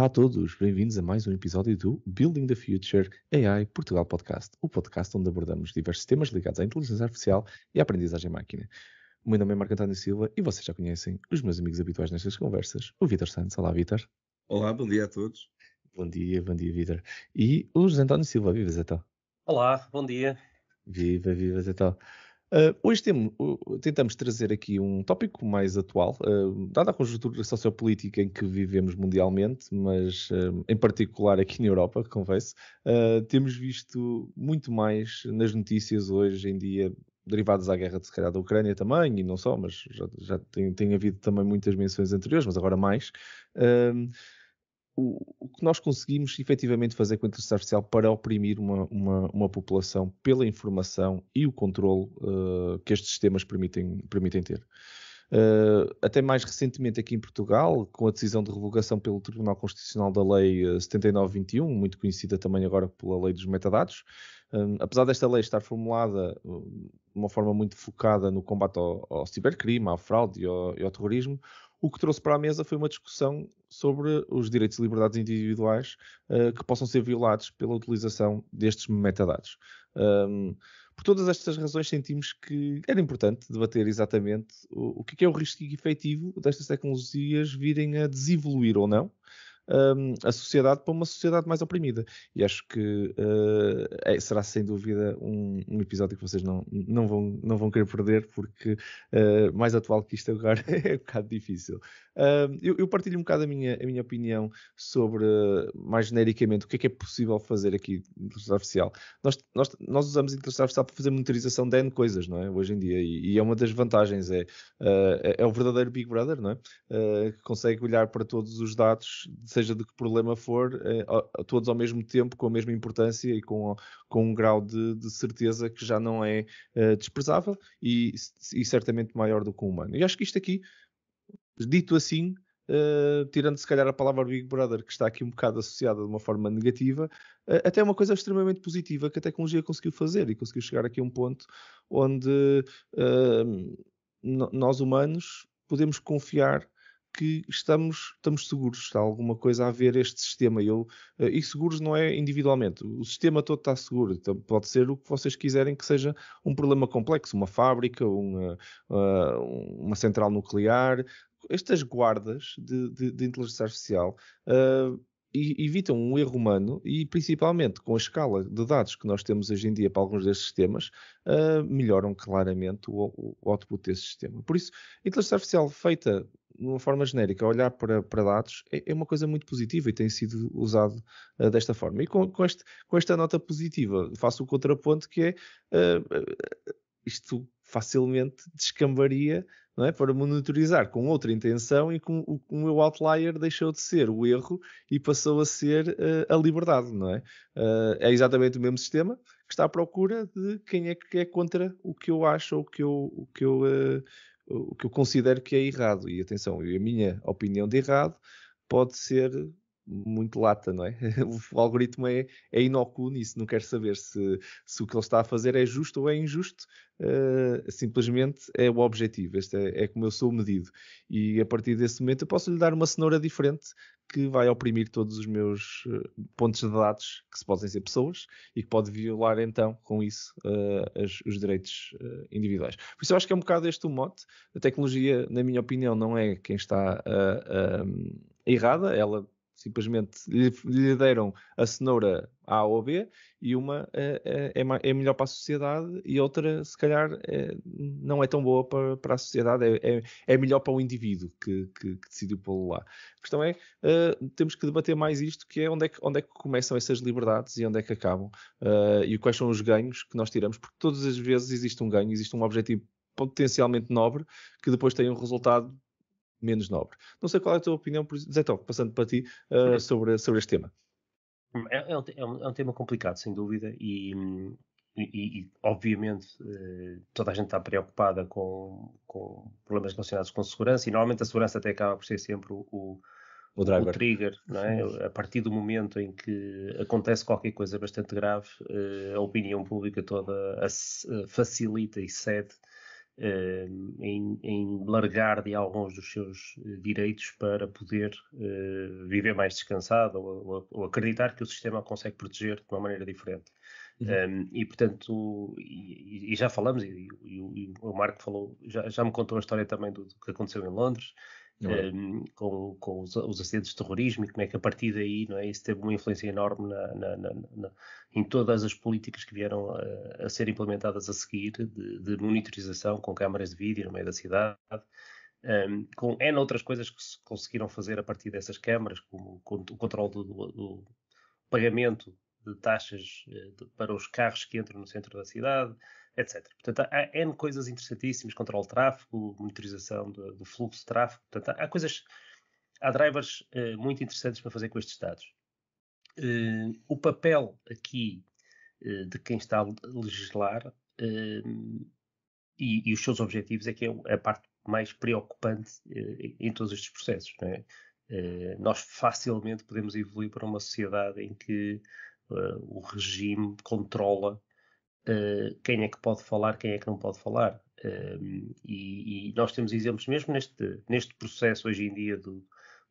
Olá a todos, bem-vindos a mais um episódio do Building the Future AI Portugal Podcast, o podcast onde abordamos diversos temas ligados à inteligência artificial e à aprendizagem máquina. O meu nome é Marco António Silva e vocês já conhecem os meus amigos habituais nestas conversas, o Vítor Santos. Olá, Vítor. Olá, bom dia a todos. Bom dia, Vítor. E o José António Silva. Viva, Zé Tó. Olá, bom dia. Viva, Zé Tó. Hoje tentamos trazer aqui um tópico mais atual, dada a conjuntura sociopolítica em que vivemos mundialmente, mas em particular aqui na Europa, confesso, temos visto muito mais nas notícias hoje em dia, derivadas à guerra de, se calhar, da Ucrânia também, e não só, mas já tem havido também muitas menções anteriores, mas agora mais. O que nós conseguimos efetivamente fazer com a inteligência artificial para oprimir uma população pela informação e o controle que estes sistemas permitem ter. Até mais recentemente aqui em Portugal, com a decisão de revogação pelo Tribunal Constitucional da Lei 79/21, muito conhecida também agora pela Lei dos Metadados, apesar desta lei estar formulada de uma forma muito focada no combate ao cibercrime, à fraude e ao terrorismo, o que trouxe para a mesa foi uma discussão sobre os direitos e liberdades individuais que possam ser violados pela utilização destes metadados. Por todas estas razões sentimos que era importante debater exatamente o que é o risco efetivo destas tecnologias virem a desevoluir ou não a sociedade para uma sociedade mais oprimida. E acho que será sem dúvida um episódio que vocês não vão querer perder, porque mais atual que isto agora é um bocado difícil. Eu partilho um bocado a minha opinião sobre, mais genericamente, o que é possível fazer aqui de inteligência artificial. Nós usamos a inteligência artificial para fazer monitorização de N coisas, não é? Hoje em dia, e é uma das vantagens, é o verdadeiro Big Brother, não é? Que consegue olhar para todos os dados, seja de que problema for, todos ao mesmo tempo, com a mesma importância e com um grau de certeza que já não é desprezável e certamente maior do que o humano. E acho que isto aqui, dito assim, tirando se calhar a palavra Big Brother, que está aqui um bocado associada de uma forma negativa, até é uma coisa extremamente positiva que a tecnologia conseguiu fazer e conseguiu chegar aqui a um ponto onde nós humanos podemos confiar que estamos seguros, está alguma coisa a ver este sistema. E seguros não é individualmente, o sistema todo está seguro. Então, pode ser o que vocês quiserem que seja um problema complexo, uma fábrica, uma central nuclear. Estas guardas de inteligência artificial evitam um erro humano e, principalmente, com a escala de dados que nós temos hoje em dia para alguns destes sistemas, melhoram claramente o output desse sistema. Por isso, a inteligência artificial feita de uma forma genérica, olhar para dados, é uma coisa muito positiva e tem sido usado desta forma. E com esta nota positiva, faço o contraponto que é isto facilmente descambaria, não é, para monitorizar com outra intenção e com o meu outlier deixou de ser o erro e passou a ser a liberdade, não é? É exatamente o mesmo sistema que está à procura de quem é que é contra o que eu acho ou o que eu considero que é errado. E atenção, a minha opinião de errado pode ser muito lata, não é? O algoritmo é inócuo nisso, não quer saber se o que ele está a fazer é justo ou é injusto, simplesmente é o objetivo, este é como eu sou medido. E a partir desse momento eu posso lhe dar uma cenoura diferente que vai oprimir todos os meus pontos de dados, que podem ser pessoas, e que pode violar então com isso os direitos individuais. Por isso eu acho que é um bocado este o mote. A tecnologia, na minha opinião, não é quem está errada, ela simplesmente lhe deram a cenoura A ou B e uma é melhor para a sociedade e outra, se calhar, não é tão boa para a sociedade, é melhor para o indivíduo que decidiu pô-lo lá. A questão é, temos que debater mais isto, que é onde é que começam essas liberdades e onde é que acabam, e quais são os ganhos que nós tiramos, porque todas as vezes existe um ganho, existe um objetivo potencialmente nobre, que depois tem um resultado menos nobre. Não sei qual é a tua opinião, Zé Tó, passando para ti, sobre este tema. É um tema complicado, sem dúvida, e obviamente toda a gente está preocupada com problemas relacionados com segurança, e normalmente a segurança até acaba por ser sempre o trigger, não é? A partir do momento em que acontece qualquer coisa bastante grave, a opinião pública toda facilita e cede em largar de alguns dos seus direitos para poder viver mais descansado ou acreditar que o sistema consegue proteger de uma maneira diferente. E portanto, e já falamos, e o Marco falou, já me contou a história também do que aconteceu em Londres, com os acidentes de terrorismo, e como é que a partir daí, não é, isso teve uma influência enorme em todas as políticas que vieram a ser implementadas a seguir, de monitorização com câmaras de vídeo no meio da cidade, com N outras coisas que se conseguiram fazer a partir dessas câmaras, como o controle do pagamento de taxas para os carros que entram no centro da cidade, etc. Portanto, há N coisas interessantíssimas, controle de tráfego, monitorização do fluxo de tráfego. Portanto, há drivers muito interessantes para fazer com estes dados. O papel aqui de quem está a legislar e os seus objetivos é que é a parte mais preocupante em todos estes processos, não é? Nós facilmente podemos evoluir para uma sociedade em que o regime controla quem é que pode falar, quem é que não pode falar. E nós temos exemplos mesmo neste processo hoje em dia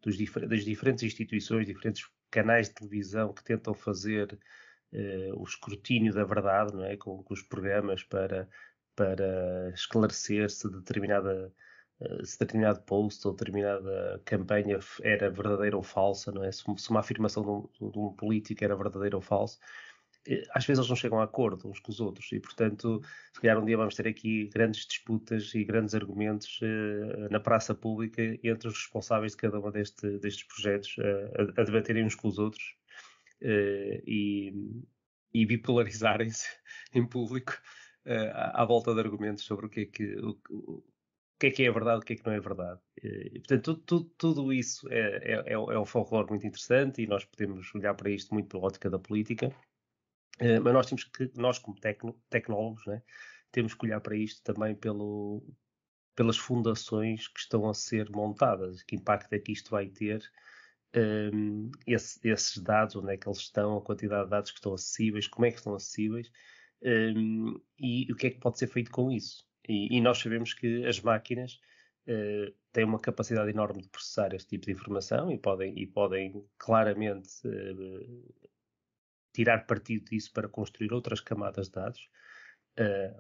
das diferentes instituições, diferentes canais de televisão que tentam fazer o escrutínio da verdade, não é? Com os programas para esclarecer se determinado post ou determinada campanha era verdadeira ou falsa, não é? Se uma afirmação de um político era verdadeira ou falsa, às vezes eles não chegam a acordo uns com os outros e, portanto, se calhar um dia vamos ter aqui grandes disputas e grandes argumentos na praça pública entre os responsáveis de cada um destes projetos a debaterem uns com os outros e bipolarizarem-se em público à volta de argumentos sobre o que é que é verdade, o que é que não é verdade. E, portanto, tudo isso é um folclore muito interessante e nós podemos olhar para isto muito pela ótica da política, mas nós como tecnólogos, né, temos que olhar para isto também pelas fundações que estão a ser montadas, que impacto é que isto vai ter, esses dados, onde é que eles estão, a quantidade de dados que estão acessíveis, como é que estão acessíveis, e o que é que pode ser feito com isso. E nós sabemos que as máquinas têm uma capacidade enorme de processar este tipo de informação e podem claramente tirar partido disso para construir outras camadas de dados.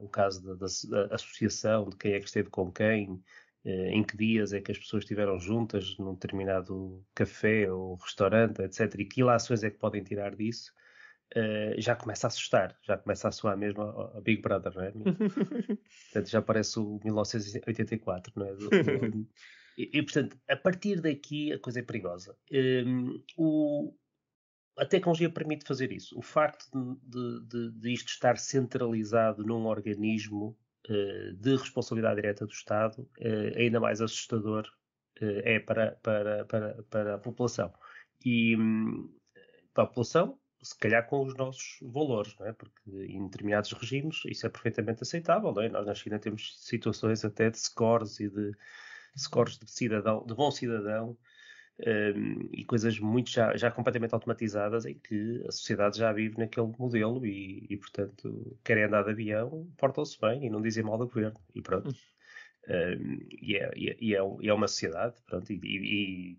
O caso da associação, de quem é que esteve com quem, em que dias é que as pessoas estiveram juntas num determinado café ou restaurante, etc. E que ilações é que podem tirar disso, já começa a assustar, já começa a soar mesmo a Big Brother, não é? Portanto, já parece o 1984, não é? E, portanto, a partir daqui a coisa é perigosa. A tecnologia permite fazer isso. O facto de isto estar centralizado num organismo de responsabilidade direta do Estado é ainda mais assustador é para a população. E para a população, se calhar com os nossos valores, não é? Porque em determinados regimes isso é perfeitamente aceitável, não é? Nós na China temos situações até de scores e de scores de bom cidadão, e coisas muito já completamente automatizadas em que a sociedade já vive naquele modelo e portanto, querem andar de avião, portam-se bem e não dizem mal do governo e pronto. É uma sociedade, pronto, e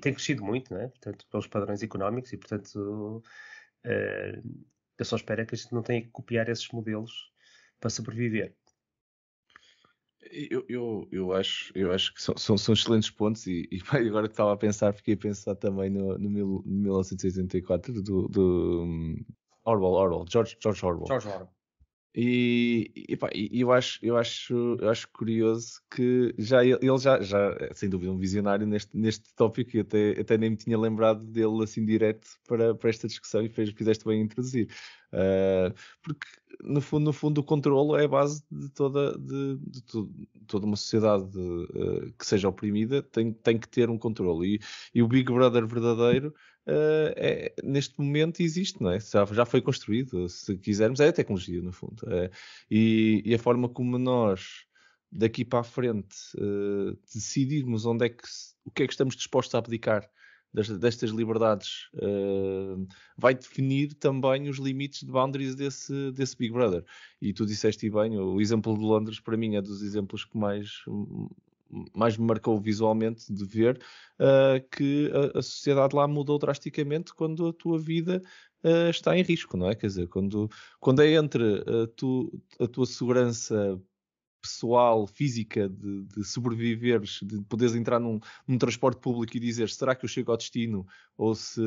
tem crescido muito, não é? Portanto, pelos padrões económicos e portanto eu só espero que a gente não tenha que copiar esses modelos para sobreviver. Eu acho que são excelentes pontos e agora que estava a pensar, fiquei a pensar também no 1984 do Orwell, George Orwell. George Orwell. E eu acho curioso que ele já é sem dúvida um visionário neste tópico e até nem me tinha lembrado dele assim direto para esta discussão e fizeste bem em introduzir. Porque no fundo o controlo é a base de toda uma sociedade que seja oprimida, tem que ter um controle e o Big Brother verdadeiro neste momento existe, não é? Já foi construído, se quisermos, é a tecnologia no fundo, e a forma como nós daqui para a frente decidirmos o que é que estamos dispostos a abdicar destas liberdades vai definir também os limites de boundaries desse Big Brother. E tu disseste bem, o exemplo de Londres para mim é dos exemplos que mais me marcou visualmente de ver que a sociedade lá mudou drasticamente quando a tua vida está em risco, não é? Quer dizer, quando é entre a tua segurança pessoal, física, de sobreviveres, de poderes entrar num transporte público e dizer será que eu chego ao destino ou se,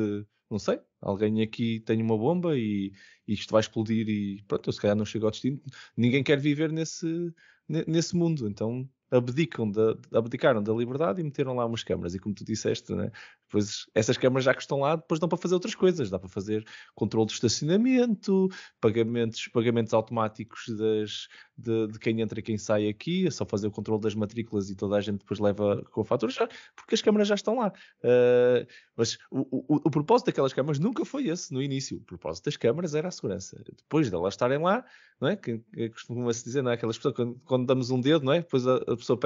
não sei, alguém aqui tem uma bomba e isto vai explodir e pronto, eu se calhar não chego ao destino. Ninguém quer viver nesse mundo, então abdicaram da liberdade e meteram lá umas câmaras. E como tu disseste, né? Depois essas câmaras já que estão lá, depois dão para fazer outras coisas. Dá para fazer controle de estacionamento, pagamentos automáticos de quem entra e quem sai aqui. É só fazer o controle das matrículas e toda a gente depois leva com a fatura, porque as câmaras já estão lá. Mas o propósito daquelas câmaras nunca foi esse no início. O propósito das câmaras era a segurança. Depois de elas estarem lá, não é? Que costuma-se dizer, não é? Aquelas pessoas, quando damos um dedo, não é? Depois a pessoa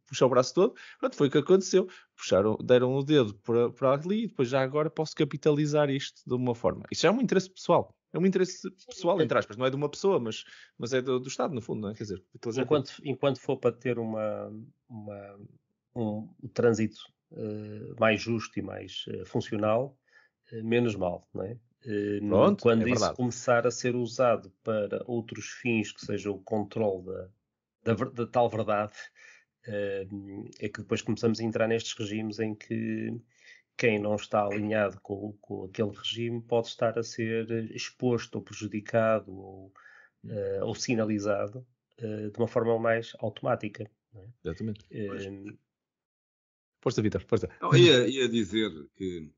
puxa o braço todo. Pronto, foi o que aconteceu. Deram o dedo para ali e depois já agora posso capitalizar isto de uma forma. Isso já é um interesse pessoal. É um interesse pessoal, entre aspas. Não é de uma pessoa, mas é do Estado, no fundo, não é? Quer dizer, enquanto for para ter um trânsito mais justo e mais funcional, menos mal, não é? Pronto, quando é isso verdade. começar a ser usado para outros fins, que seja o controle da tal verdade, é que depois começamos a entrar nestes regimes em que quem não está alinhado com aquele regime pode estar a ser exposto ou prejudicado ou sinalizado de uma forma mais automática. Não é? Exatamente. Força, Vitor, força. Eu ia dizer que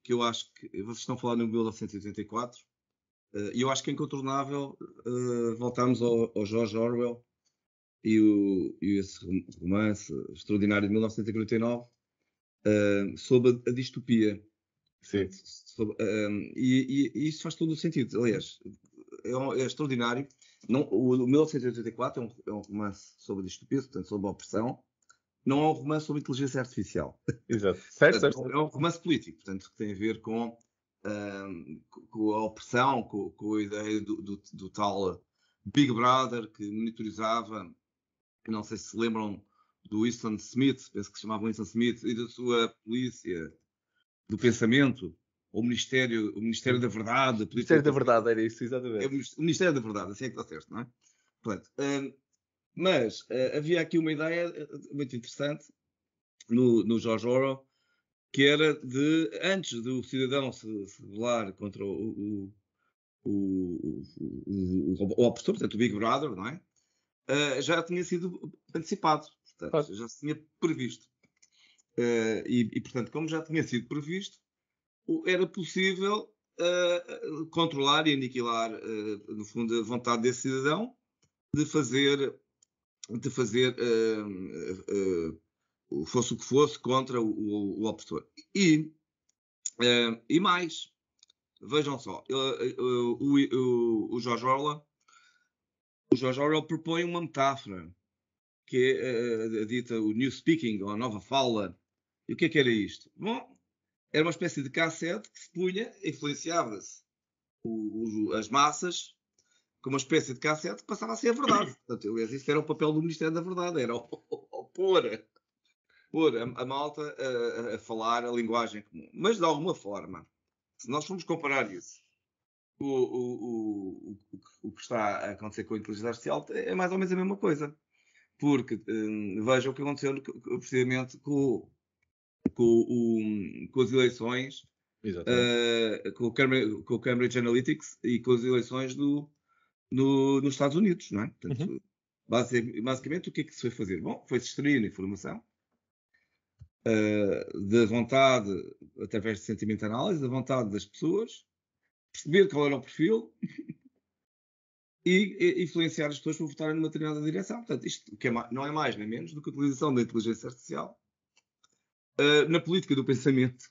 eu acho que vocês estão a falar no 1984 e eu acho que é incontornável voltarmos ao George Orwell e esse romance extraordinário de 1949 sobre a distopia. Sim. E isso faz todo o sentido. Aliás, é extraordinário. O 1984 é um romance sobre distopia, portanto, sobre a opressão. Não é um romance sobre inteligência artificial. Exato. Certo. É um romance político, portanto, que tem a ver com a opressão, com a ideia do tal Big Brother que monitorizava, não sei se lembram do Winston Smith, penso que se chamava Winston Smith, e da sua polícia do pensamento, ou o Ministério da Verdade. O Ministério da Verdade era isso, exatamente. É o Ministério da Verdade, assim é que está certo, não é? Portanto, mas havia aqui uma ideia muito interessante no George Orwell, que era de, antes do cidadão se rebelar contra o opressor, portanto o Big Brother, não é? Já tinha sido antecipado, portanto, já se tinha previsto. E, portanto, como já tinha sido previsto, era possível controlar e aniquilar, no fundo, a vontade desse cidadão de fazer fosse o que fosse contra o opressor. E mais, vejam só, o George Orwell propõe uma metáfora que é dita o New Speaking, ou a nova fala. E o que é que era isto? Bom, era uma espécie de cassete que se punha, influenciava-se as massas com uma espécie de cassete que passava a ser a verdade. Portanto, isso era o papel do Ministério da Verdade, era pôr a malta a falar a linguagem comum. Mas, de alguma forma, se nós formos comparar isso, o que está a acontecer com a inteligência artificial é mais ou menos a mesma coisa. Porque vejam o que aconteceu precisamente com as eleições, com o Cambridge Analytics e com as eleições nos Estados Unidos, não é? Portanto, basicamente, o que é que se foi fazer? Bom, foi-se extrair informação da vontade, através de sentimento de análise, da vontade das pessoas, perceber qual era o perfil e influenciar as pessoas para votarem numa determinada direção. Portanto, isto que não é mais nem menos do que a utilização da inteligência artificial na política do pensamento.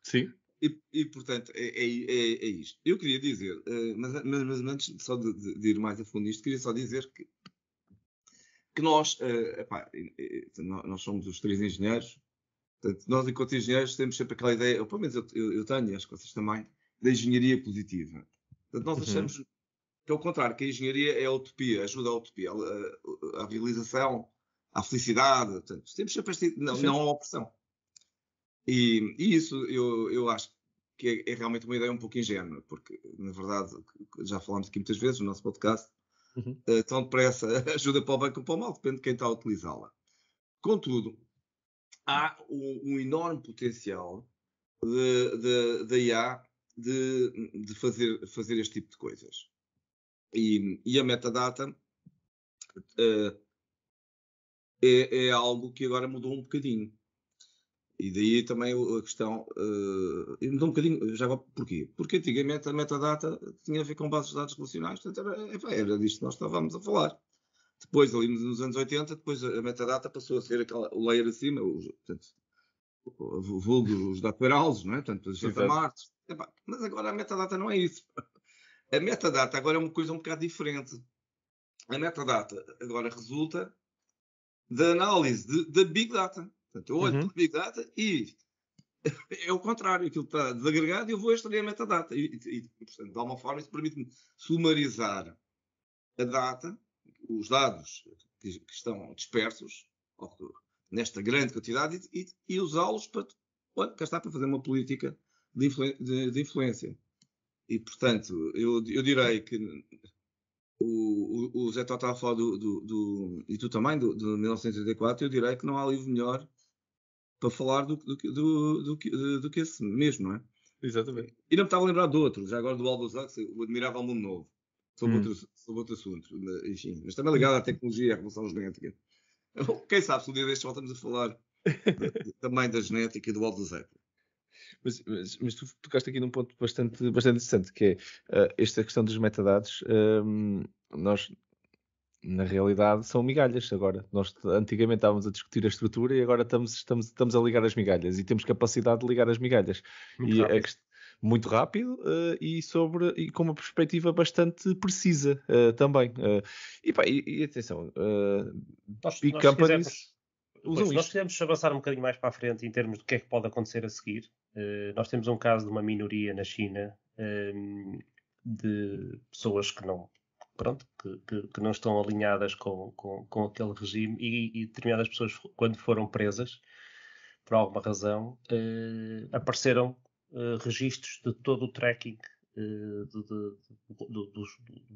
Sim. E portanto, é isto. Eu queria dizer, mas antes só de ir mais a fundo nisto, queria só dizer que nós, nós somos os três engenheiros Portanto, nós, enquanto engenheiros, temos sempre aquela ideia, ou pelo menos eu tenho, acho que vocês também, da engenharia positiva. Portanto, nós achamos que é o contrário, que a engenharia é a utopia, ajuda à utopia, à realização, à felicidade. Portanto, temos sempre não a opressão. E isso eu acho que é realmente uma ideia um pouco ingênua, porque, na verdade, já falámos aqui muitas vezes no nosso podcast, tão depressa ajuda para o bem como para o mal, depende de quem está a utilizá-la. Contudo, há um enorme potencial da IA de fazer este tipo de coisas. E a metadata é algo que agora mudou um bocadinho. E daí também a questão mudou um bocadinho. Já agora, porquê? Porque antigamente a metadata tinha a ver com bases de dados relacionais, portanto era disto que nós estávamos a falar. Depois, ali nos anos 80, depois a metadata passou a ser o layer acima, portanto, o vulgo, os data warehouses, não é? Portanto, os datamarts. Mas agora a metadata não é isso. A metadata agora é uma coisa um bocado diferente. A metadata agora resulta da análise da Big Data. Portanto, eu olho para a Big Data e é o contrário. Aquilo está desagregado e eu vou extrair a metadata. E portanto, de alguma forma, isso permite-me sumarizar a data, os dados que estão dispersos nesta grande quantidade e usá-los para, cá está, para fazer uma política de influência. E, portanto, eu direi que o Zé Tó estava a falar e tu também, do 1984, eu direi que não há livro melhor para falar do que esse mesmo, não é? Exatamente. E não me estava a lembrar de outro, já agora do Aldous Huxley, O Admirável Mundo Novo, sobre outro assunto, enfim, mas também ligado à tecnologia e à revolução genética. Quem sabe se um dia destes voltamos a falar também da genética e do Aldous Huxley. Mas tu tocaste aqui num ponto bastante interessante, que é esta questão dos metadados. Nós, na realidade, são migalhas agora. Nós antigamente estávamos a discutir a estrutura e agora estamos a ligar as migalhas e temos capacidade de ligar as migalhas. Muito rápido e com uma perspectiva bastante precisa também. E atenção, big companies usam nós quisermos avançar um bocadinho mais para a frente em termos do que é que pode acontecer a seguir. Nós temos um caso de uma minoria na China de pessoas que não, que não estão alinhadas com aquele regime e determinadas pessoas, quando foram presas, por alguma razão, apareceram registros de todo o tracking do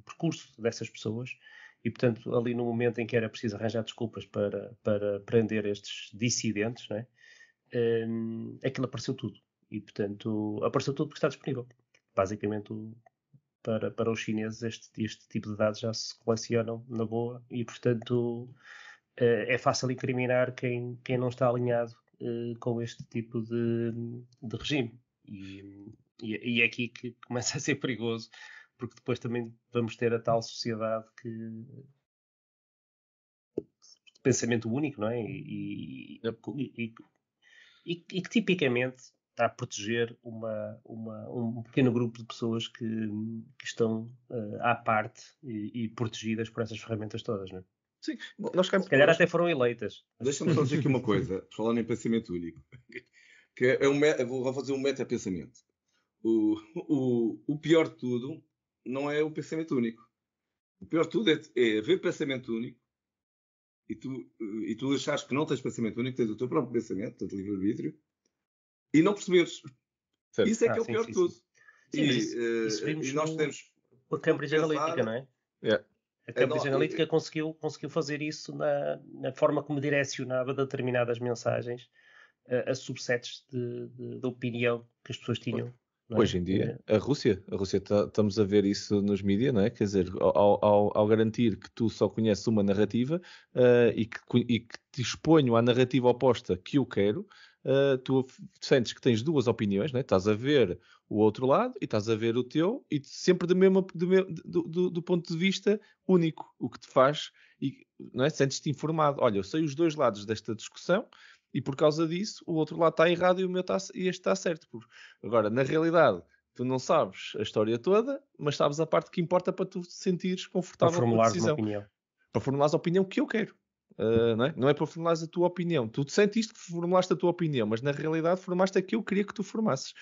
percurso dessas pessoas e, portanto, ali no momento em que era preciso arranjar desculpas para prender estes dissidentes, não é? Aquilo apareceu tudo. E, portanto, apareceu tudo porque está disponível. Basicamente, para os chineses, este tipo de dados já se colecionam na boa e, portanto, é fácil incriminar quem não está alinhado com este tipo de regime. E é aqui que começa a ser perigoso, porque depois também vamos ter a tal sociedade de pensamento único, não é? E que tipicamente está a proteger um pequeno grupo de pessoas que estão à parte e protegidas por essas ferramentas todas, não é? Sim, se calhar até foram eleitas. Deixa-me só dizer aqui uma coisa, falando em pensamento único, que vou fazer um meta-pensamento. O pior de tudo não é o pensamento único. O pior de tudo é haver pensamento único e tu achares que não tens pensamento único, tens o teu próprio pensamento, o teu livre-arbítrio, e não perceberes. Certo. Isso é que é o pior de tudo. Isso vimos nós temos a Cambridge Analytica, não é? Yeah. A Cambridge Analytica conseguiu fazer isso na forma como direcionava determinadas mensagens a subsets de opinião que as pessoas tinham. Hoje em dia, a Rússia estamos a ver isso nos mídias, não é? Quer dizer, ao garantir que tu só conheces uma narrativa e que te exponho à narrativa oposta que eu quero, tu sentes que tens duas opiniões, não é? Estás a ver o outro lado e estás a ver o teu e sempre do ponto de vista único, o que te faz, não é? Sentes-te informado. Olha, eu sei os dois lados desta discussão e por causa disso o outro lado está errado e este está certo. Agora, na realidade, tu não sabes a história toda, mas sabes a parte que importa para tu te sentires confortável com a decisão. Uma opinião. Para formulares a opinião que eu quero. Não é para formulares a tua opinião. Tu sentiste que formulaste a tua opinião, mas na realidade formaste a que eu queria que tu formasses.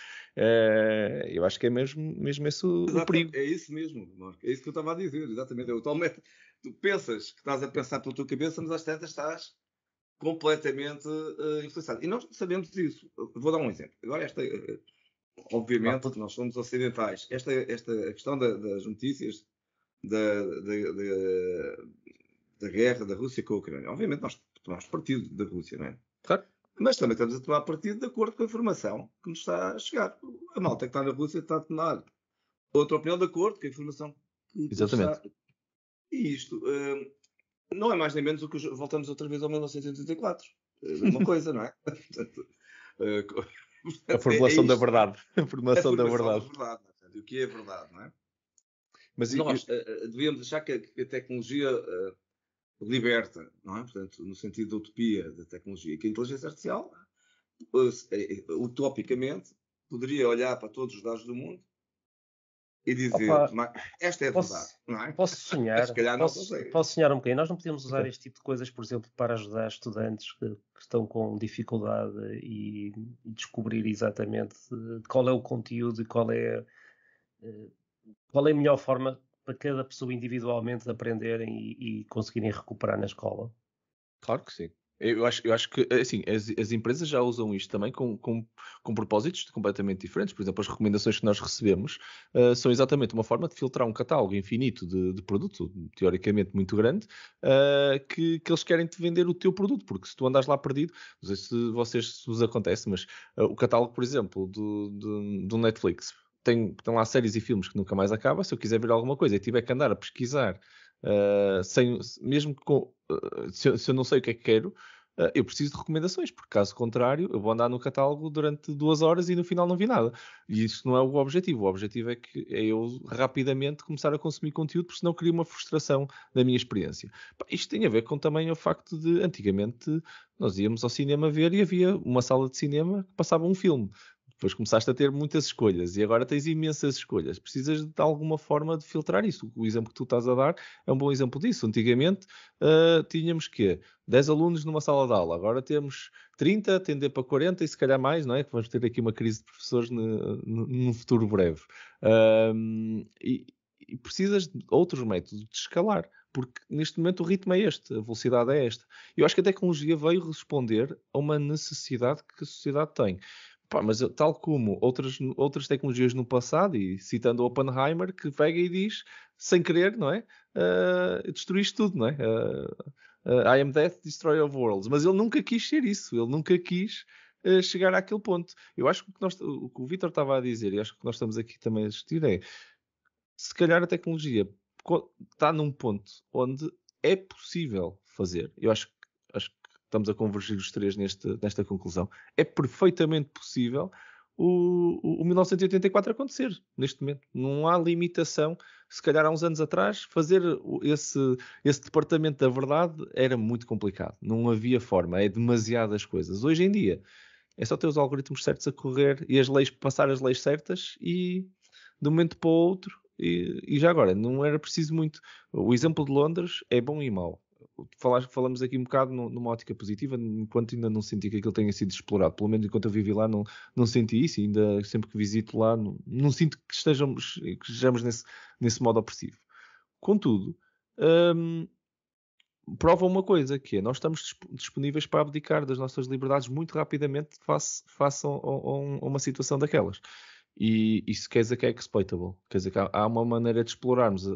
Eu acho que é mesmo esse o perigo. É isso mesmo, Marco. É isso que eu estava a dizer, exatamente. Tu pensas que estás a pensar pela tua cabeça, mas às tantas estás completamente influenciado. E nós sabemos isso. Vou dar um exemplo. Agora, obviamente, nós somos ocidentais. A questão das notícias da guerra da Rússia com a Ucrânia. Obviamente, nós tomamos partido da Rússia, não é? Claro. Mas também estamos a tomar partido de acordo com a informação que nos está a chegar. A malta que está na Rússia está a tomar outra opinião de acordo com a informação que Exatamente. está. E isto não é mais nem menos do que voltamos outra vez ao 1984. A mesma coisa, não é? Portanto, a formulação da verdade. A formulação da verdade. O que é verdade, não é? Mas nós devíamos achar que a tecnologia liberta, não é? Portanto, no sentido da utopia da tecnologia, que a inteligência artificial, utopicamente, poderia olhar para todos os dados do mundo e dizer, esta é a verdade, não é? Posso sonhar? Se calhar não consegue. Posso sonhar um bocadinho? Nós não podemos usar este tipo de coisas, por exemplo, para ajudar estudantes que estão com dificuldade e descobrir exatamente qual é o conteúdo e qual é a melhor forma para cada pessoa individualmente de aprenderem e conseguirem recuperar na escola? Claro que sim. Eu acho que assim, as empresas já usam isto também com propósitos completamente diferentes. Por exemplo, as recomendações que nós recebemos são exatamente uma forma de filtrar um catálogo infinito de produto, teoricamente muito grande, que eles querem te vender o teu produto, porque se tu andas lá perdido, não sei se vos acontece, mas o catálogo, por exemplo, do Netflix tem lá séries e filmes que nunca mais acaba. Se eu quiser ver alguma coisa e tiver que andar a pesquisar, se eu não sei o que é que quero, eu preciso de recomendações, porque caso contrário eu vou andar no catálogo durante 2 horas e no final não vi nada. E isso não é o objetivo. O objetivo é eu rapidamente começar a consumir conteúdo, porque senão cria uma frustração na minha experiência. Isto tem a ver com também o facto de antigamente nós íamos ao cinema ver e havia uma sala de cinema que passava um filme. Depois começaste a ter muitas escolhas e agora tens imensas escolhas. Precisas de alguma forma de filtrar isso. O exemplo que tu estás a dar é um bom exemplo disso. Antigamente tínhamos 10 alunos numa sala de aula. Agora temos 30, tender para 40 e se calhar mais, não é? Que vamos ter aqui uma crise de professores num futuro breve. E precisas de outros métodos de escalar. Porque neste momento o ritmo é este, a velocidade é esta. Eu acho que a tecnologia veio responder a uma necessidade que a sociedade tem. Mas tal como outras tecnologias no passado, e citando Oppenheimer, que pega e diz, sem querer, não é? Destruíste tudo, não é? I am death, destroyer of worlds. Mas ele nunca quis ser isso. Ele nunca quis chegar àquele ponto. Eu acho que o que o Vítor estava a dizer, e acho que nós estamos aqui também a discutir, é se calhar a tecnologia está num ponto onde é possível fazer. Eu acho que estamos a convergir os três nesta conclusão. É perfeitamente possível o 1984 acontecer neste momento. Não há limitação. Se calhar há uns anos atrás, fazer esse departamento da verdade era muito complicado. Não havia forma. É demasiadas coisas. Hoje em dia, é só ter os algoritmos certos a correr e passar as leis certas e de um momento para o outro. E já agora, não era preciso muito. O exemplo de Londres é bom e mau. Falamos aqui um bocado numa ótica positiva, enquanto ainda não senti que aquilo tenha sido explorado. Pelo menos enquanto eu vivi lá, não senti isso. E ainda sempre que visito lá, não sinto que estejamos nesse modo opressivo. Contudo, prova uma coisa, que é nós estamos disponíveis para abdicar das nossas liberdades muito rapidamente face a uma situação daquelas. E isso quer dizer que é exploitable. Quer dizer que há uma maneira de explorarmos a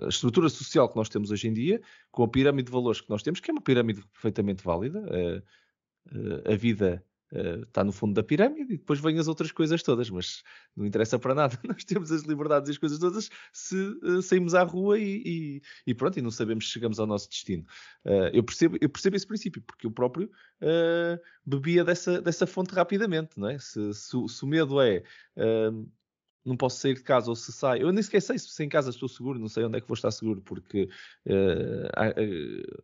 estrutura social que nós temos hoje em dia, com a pirâmide de valores que nós temos, que é uma pirâmide perfeitamente válida. A vida está no fundo da pirâmide e depois vêm as outras coisas todas, mas não interessa para nada. Nós temos as liberdades e as coisas todas se saímos à rua e pronto, e não sabemos se chegamos ao nosso destino. Eu percebo esse princípio, porque eu próprio bebia dessa fonte rapidamente, não é? Se o medo é não posso sair de casa, ou se saio, eu nem sequer sei se em casa estou seguro, não sei onde é que vou estar seguro, porque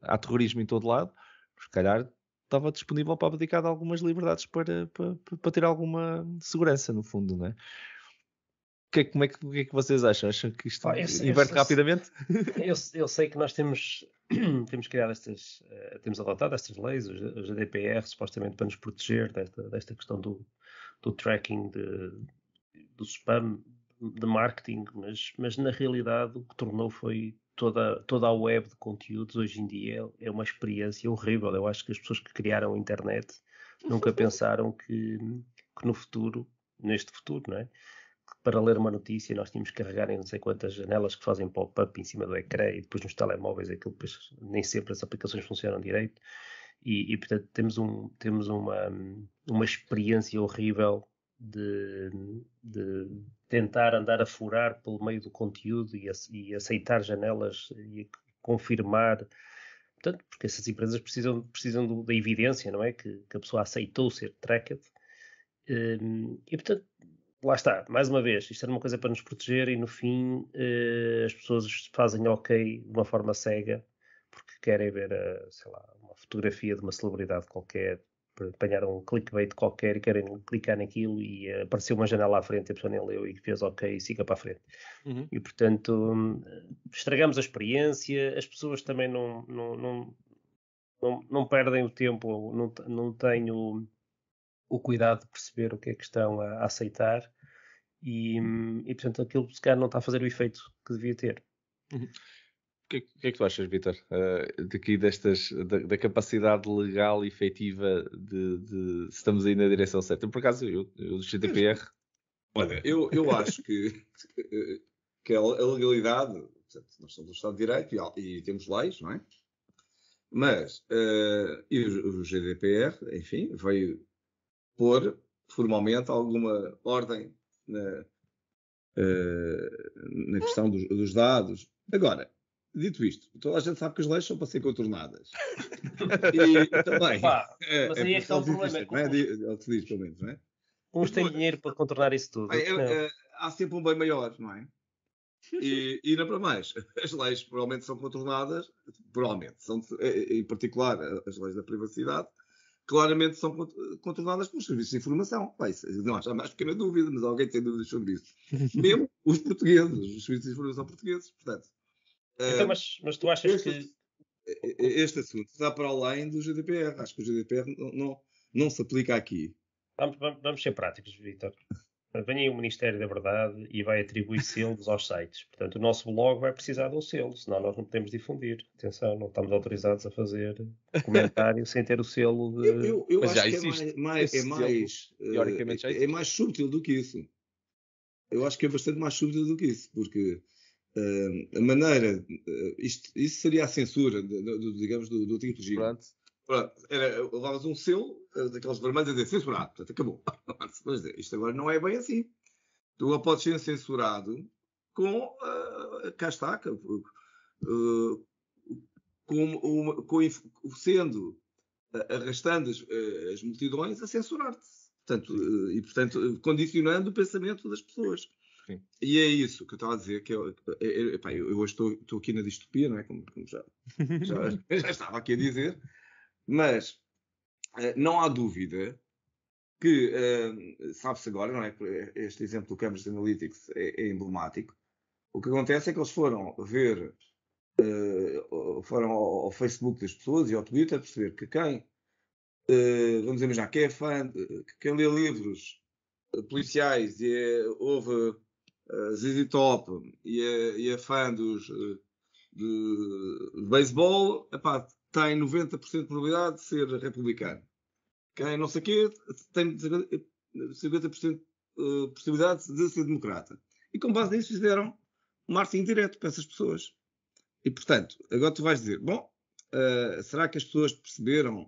há terrorismo em todo lado. Se calhar estava disponível para abdicar de algumas liberdades para ter alguma segurança, no fundo, não é? O que é que vocês acham? Acham que isto inverte rapidamente? Eu sei que nós temos criado temos adotado estas leis, o GDPR, supostamente para nos proteger desta questão do tracking do spam de marketing, mas na realidade o que tornou foi toda a web de conteúdos hoje em dia é uma experiência horrível. Eu acho que as pessoas que criaram a internet nunca pensaram que no futuro, neste futuro, não é? Para ler uma notícia nós tínhamos que carregar em não sei quantas janelas que fazem pop-up em cima do ecrã e depois nos telemóveis aquilo depois, nem sempre as aplicações funcionam direito e portanto temos uma experiência horrível de tentar andar a furar pelo meio do conteúdo e aceitar janelas e confirmar, portanto, porque essas empresas precisam da evidência, não é? Que a pessoa aceitou ser tracked e portanto lá está, mais uma vez, isto era uma coisa para nos proteger e no fim as pessoas fazem ok de uma forma cega porque querem ver, sei lá, uma fotografia de uma celebridade qualquer, apanharam um clickbait qualquer e querem clicar naquilo e apareceu uma janela à frente e a pessoa nem leu e fez ok e siga para a frente. Uhum. E portanto estragamos a experiência, as pessoas também não perdem o tempo, não têm o cuidado de perceber o que é que estão a aceitar e portanto aquilo se calhar não está a fazer o efeito que devia ter. Uhum. O que é que tu achas, Vítor, daqui da capacidade legal e efetiva de se estamos aí na direção certa? Por acaso, eu do GDPR... Olha, eu acho que a legalidade, portanto, nós somos um Estado de Direito e temos leis, não é? Mas e o GDPR, enfim, veio pôr formalmente alguma ordem na questão dos dados. Agora, dito isto, toda a gente sabe que as leis são para ser contornadas. E também... mas aí é que está o problema. É o que se diz, pelo menos, não é? Uns têm dinheiro para contornar isso tudo. Há sempre um bem maior, não é? E ainda para mais, as leis provavelmente são contornadas, em particular as leis da privacidade, claramente são contornadas pelos serviços de informação. Não há mais pequena dúvida, mas alguém tem dúvidas sobre isso. Mesmo os portugueses, os serviços de informação portugueses, portanto. Então, mas tu achas que... Este assunto está para além do GDPR. Acho que o GDPR não se aplica aqui. Vamos ser práticos, Vítor. Vem aí o Ministério da Verdade e vai atribuir selos aos sites. Portanto, o nosso blog vai precisar de um selo, senão nós não podemos difundir. Atenção, não estamos autorizados a fazer comentário sem ter o selo de... Eu acho que é mais sútil do que isso. Eu acho que é bastante mais sútil do que isso, porque a maneira... isso seria a censura, digamos, do antigo regime. Levavas um selo daqueles vermelhos a dizer censurado, portanto acabou. Mas isto agora não é bem assim. Tu podes ser censurado com cá está, sendo arrastando as multidões a censurar-te. Portanto, condicionando o pensamento das pessoas. Sim. E é isso que eu estava a dizer, que eu hoje estou aqui na distopia, não é? Como já estava aqui a dizer. Mas não há dúvida que, sabe-se agora, não é? Este exemplo do Cambridge Analytics é emblemático. O que acontece é que eles foram ver, foram ao Facebook das pessoas e ao Twitter perceber que quem, vamos imaginar, quem é fã, quem lê livros policiais e ouve ZZ Top e é fã de beisebol, tem 90% de probabilidade de ser republicano. Quem não sei o quê tem 50% de possibilidade de ser democrata. E com base nisso fizeram um marketing direto para essas pessoas. E portanto, agora tu vais dizer, bom, será que as pessoas perceberam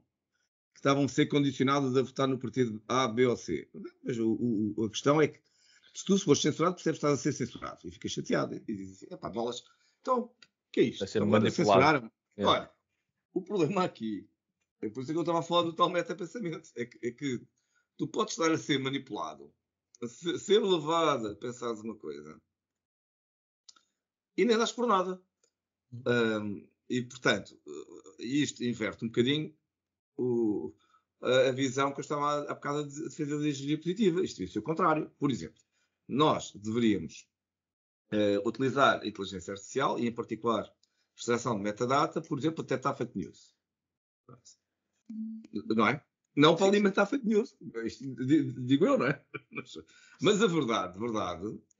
que estavam a ser condicionadas a votar no partido A, B ou C? Mas a questão é que se tu fores censurado, percebes que estás a ser censurado. E ficas chateado. E dizes assim, bolas, então, o que é isto? Agora censuraram. Olha, o problema aqui, é por isso que eu estava a falar do tal meta-pensamento, é que tu podes estar a ser manipulado, a ser levado a pensar uma coisa, e nem das por nada. E, portanto, isto inverte um bocadinho a visão que eu estava há bocado a defesa da engenharia positiva. Isto devia ser o contrário. Por exemplo, nós deveríamos utilizar a inteligência artificial e, em particular, extração de metadata, por exemplo, para detectar fake news. Não é? Não para alimentar fake news. Isto, digo eu, não é? Mas a verdade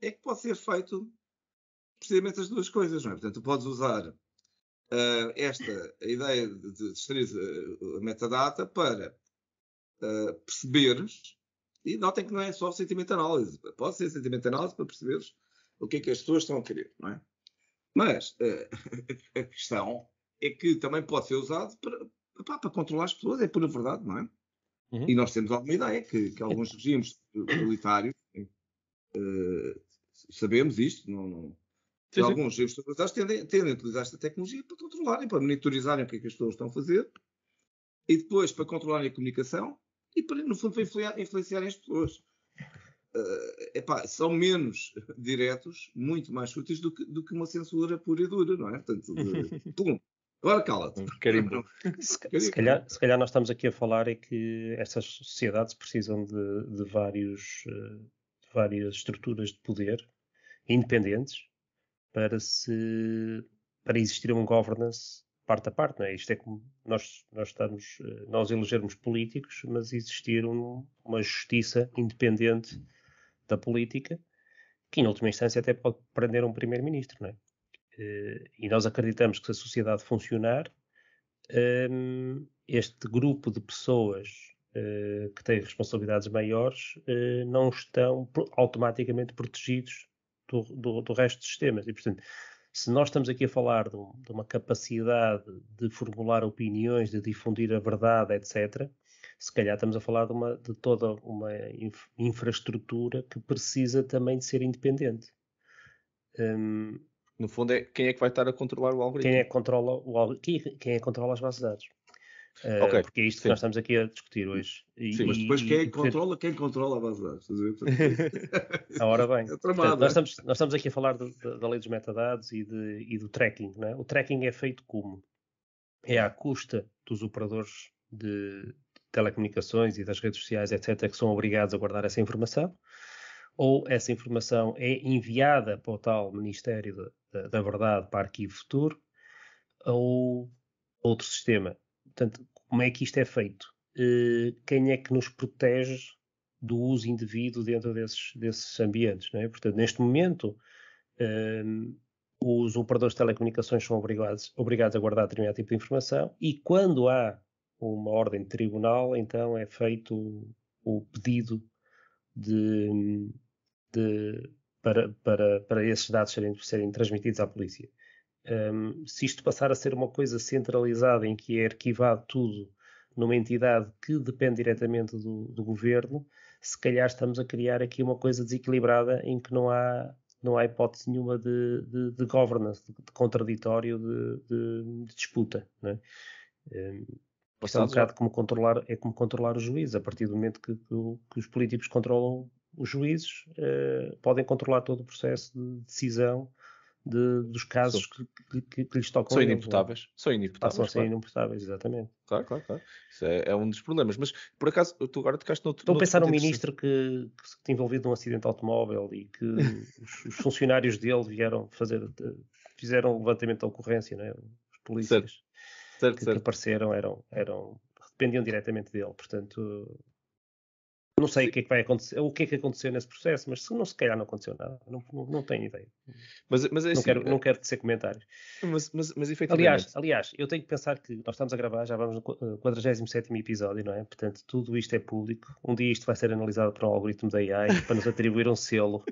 é que pode ser feito precisamente as duas coisas, não é? Portanto, tu podes usar a ideia de extrair a metadata para perceberes, e notem que não é só sentimento análise, pode ser sentimento análise para perceberes o que é que as pessoas estão a querer, não é? Mas a questão é que também pode ser usado para controlar as pessoas, é pura verdade, não é? Uhum. E nós temos alguma ideia que alguns regimes totalitários, sabemos isto, que alguns regimes totalitários tendem a utilizar esta tecnologia para controlarem, para monitorizarem o que é que as pessoas estão a fazer, e depois para controlarem a comunicação e, para, no fundo, para influenciarem as pessoas. São menos diretos, muito mais úteis do que uma censura pura e dura, não é? Portanto, pum, agora cala-te. Se calhar nós estamos aqui a falar é que estas sociedades precisam de várias estruturas de poder independentes para existir um governance parte a parte, não é? Isto é como nós elegermos políticos, mas existir uma justiça independente da política, que em última instância até pode prender um primeiro-ministro, não é? E nós acreditamos que se a sociedade funcionar, este grupo de pessoas que têm responsabilidades maiores não estão automaticamente protegidos do resto dos sistemas. E, portanto, se nós estamos aqui a falar de uma capacidade de formular opiniões, de difundir a verdade, etc., se calhar estamos a falar de toda uma infraestrutura que precisa também de ser independente. No fundo, quem é que vai estar a controlar o algoritmo? Quem é que controla as bases de dados? Okay, porque é isto que nós estamos aqui a discutir hoje. Mas depois quem controla a base de dados? Ora bem, portanto, nós estamos aqui a falar da lei dos metadados e do tracking. Não é? O tracking é feito como? É à custa dos operadores de telecomunicações e das redes sociais, etc., que são obrigados a guardar essa informação, ou essa informação é enviada para o tal Ministério da Verdade para arquivo futuro, ou outro sistema. Portanto, como é que isto é feito? Quem é que nos protege do uso indevido dentro desses ambientes? Não é? Portanto, neste momento, os operadores de telecomunicações são obrigados a guardar determinado tipo de informação, e quando há uma ordem de tribunal, então é feito o pedido para esses dados serem transmitidos à polícia. Se isto passar a ser uma coisa centralizada em que é arquivado tudo numa entidade que depende diretamente do governo, se calhar estamos a criar aqui uma coisa desequilibrada em que não há hipótese nenhuma de governance, de contraditório, de disputa. Não é? Isto é um bocado como controlar os juízes. A partir do momento que os políticos controlam os juízes, podem controlar todo o processo de decisão dos casos que lhes tocam. São inimputáveis. Passam a ser inimputáveis, exatamente. Claro. Isso é um dos problemas. Mas, por acaso, tu agora tocaste noutro... Estou a pensar num ministro que se envolvido num acidente de automóvel e que os funcionários dele fizeram levantamento da ocorrência, não é? Os polícias que apareceram dependiam diretamente dele. Portanto... Não sei o que é que vai acontecer, o que é que aconteceu nesse processo, mas se calhar não aconteceu nada, não tenho ideia. Mas é assim, não quero tecer comentários. Mas efetivamente... Aliás, eu tenho que pensar que nós estamos a gravar, já vamos no 47º episódio, não é? Portanto, tudo isto é público. Um dia isto vai ser analisado por um algoritmo da AI para nos atribuir um selo.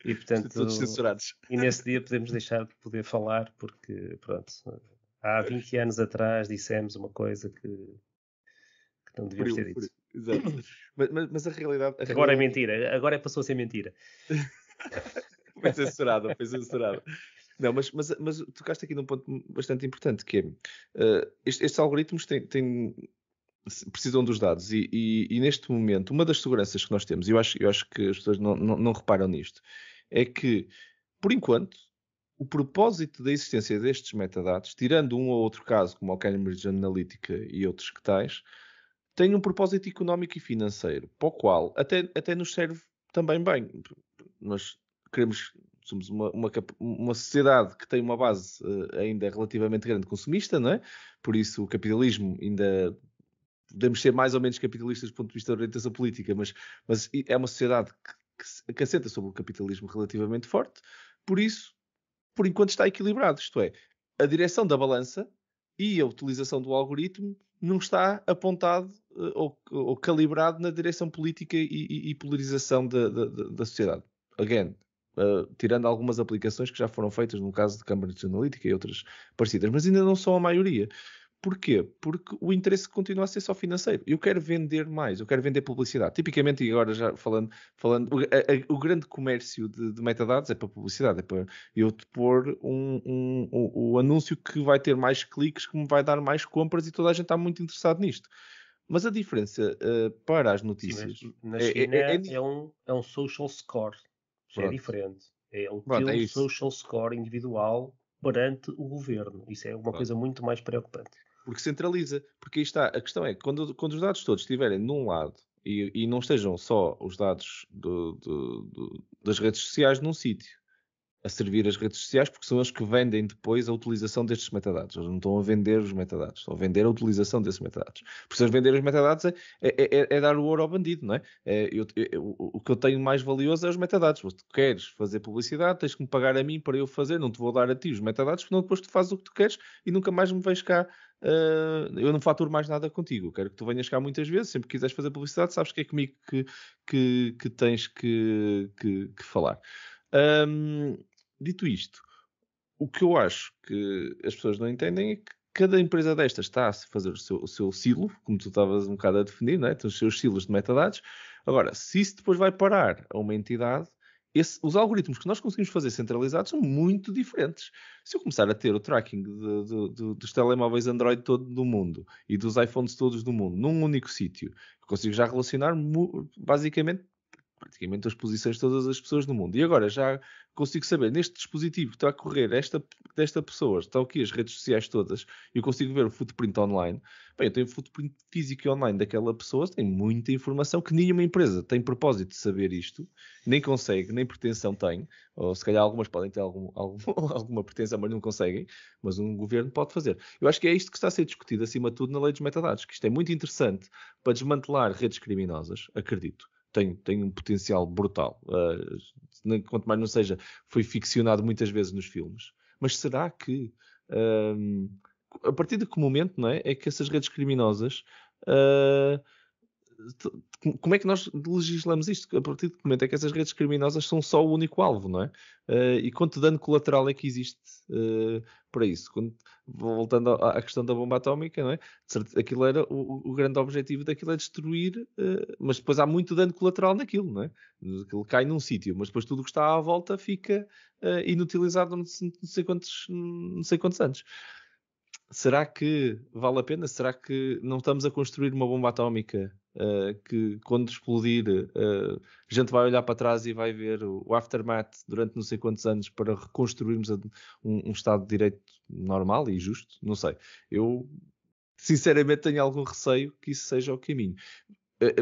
E, portanto, todos censurados. E nesse dia podemos deixar de poder falar, porque, pronto, há 20 anos atrás dissemos uma coisa que não devíamos ter dito. Exato. Mas a realidade... Agora é mentira. Agora passou a ser mentira. Foi censurado. Não, mas tocaste aqui num ponto bastante importante, que é... estes algoritmos precisam dos dados. E neste momento, uma das seguranças que nós temos, e eu acho que as pessoas não reparam nisto, é que, por enquanto, o propósito da existência destes metadados, tirando um ou outro caso, como o Cambridge Analytica e outros que tais, tem um propósito económico e financeiro, para o qual até nos serve também bem. somos uma sociedade que tem uma base ainda relativamente grande consumista, não é? Por isso o capitalismo ainda... Podemos ser mais ou menos capitalistas do ponto de vista da orientação política, mas é uma sociedade que assenta sobre o capitalismo relativamente forte. Por isso, por enquanto está equilibrado. Isto é, a direção da balança e a utilização do algoritmo não está apontado ou calibrado na direção política e polarização da sociedade. Again, tirando algumas aplicações que já foram feitas no caso de Cambridge Analytica e outras parecidas, mas ainda não são a maioria. Porquê? Porque o interesse continua a ser só financeiro. Eu quero vender mais, eu quero vender publicidade. Tipicamente, e agora já falando o grande comércio de metadados é para publicidade, é para eu te pôr o anúncio que vai ter mais cliques, que me vai dar mais compras e toda a gente está muito interessado nisto. Mas a diferença para as notícias... Sim, na China é um social score. Já é diferente. É o teu social score individual perante o governo. Isso é uma coisa muito mais preocupante. Porque centraliza. Porque aí está, a questão é, quando os dados todos estiverem num lado e não estejam só os dados das redes sociais num sítio a servir as redes sociais, porque são eles que vendem depois a utilização destes metadados. Eles não estão a vender os metadados, estão a vender a utilização desses metadados. Por se eles venderem os metadados é dar o ouro ao bandido, não é? O que eu tenho mais valioso é os metadados. Se tu queres fazer publicidade, tens que me pagar a mim para eu fazer, não te vou dar a ti os metadados, senão depois tu fazes o que tu queres e nunca mais me vens cá. Eu não faturo mais nada contigo. Eu quero que tu venhas cá muitas vezes, sempre que quiseres fazer publicidade, sabes que é comigo que tens que falar. Dito isto, o que eu acho que as pessoas não entendem é que cada empresa destas está a fazer o seu silo, como tu estavas um bocado a definir, não é? Tem os seus silos de metadados. Agora, se isso depois vai parar a uma entidade, os algoritmos que nós conseguimos fazer centralizados são muito diferentes. Se eu começar a ter o tracking dos telemóveis Android todo do mundo e dos iPhones todos do mundo num único sítio, eu consigo já relacionar basicamente praticamente as posições de todas as pessoas no mundo. E agora já consigo saber, neste dispositivo que está a correr desta pessoa, estão aqui as redes sociais todas, e eu consigo ver o footprint online. Bem, eu tenho o footprint físico e online daquela pessoa, tem muita informação que nenhuma empresa tem propósito de saber isto, nem consegue, nem pretensão tem, ou se calhar algumas podem ter alguma pretensão, mas não conseguem, mas um governo pode fazer. Eu acho que é isto que está a ser discutido, acima de tudo, na lei dos metadados, que isto é muito interessante para desmantelar redes criminosas, acredito. Tem um potencial brutal. Quanto mais não seja, foi ficcionado muitas vezes nos filmes. Mas será que, a partir de que momento, não é que essas redes criminosas... como é que nós legislamos isto? A partir de que momento é que essas redes criminosas são só o único alvo, não é? E quanto dano colateral é que existe para isso? Voltando à questão da bomba atómica, não é? Aquilo era o grande objetivo daquilo é destruir, mas depois há muito dano colateral naquilo, não é? Aquilo cai num sítio, mas depois tudo o que está à volta fica inutilizado não sei quantos anos. Será que vale a pena? Será que não estamos a construir uma bomba atómica que quando explodir a gente vai olhar para trás e vai ver o aftermath durante não sei quantos anos para reconstruirmos um Estado de Direito normal e justo? Não sei. Eu sinceramente tenho algum receio que isso seja o caminho.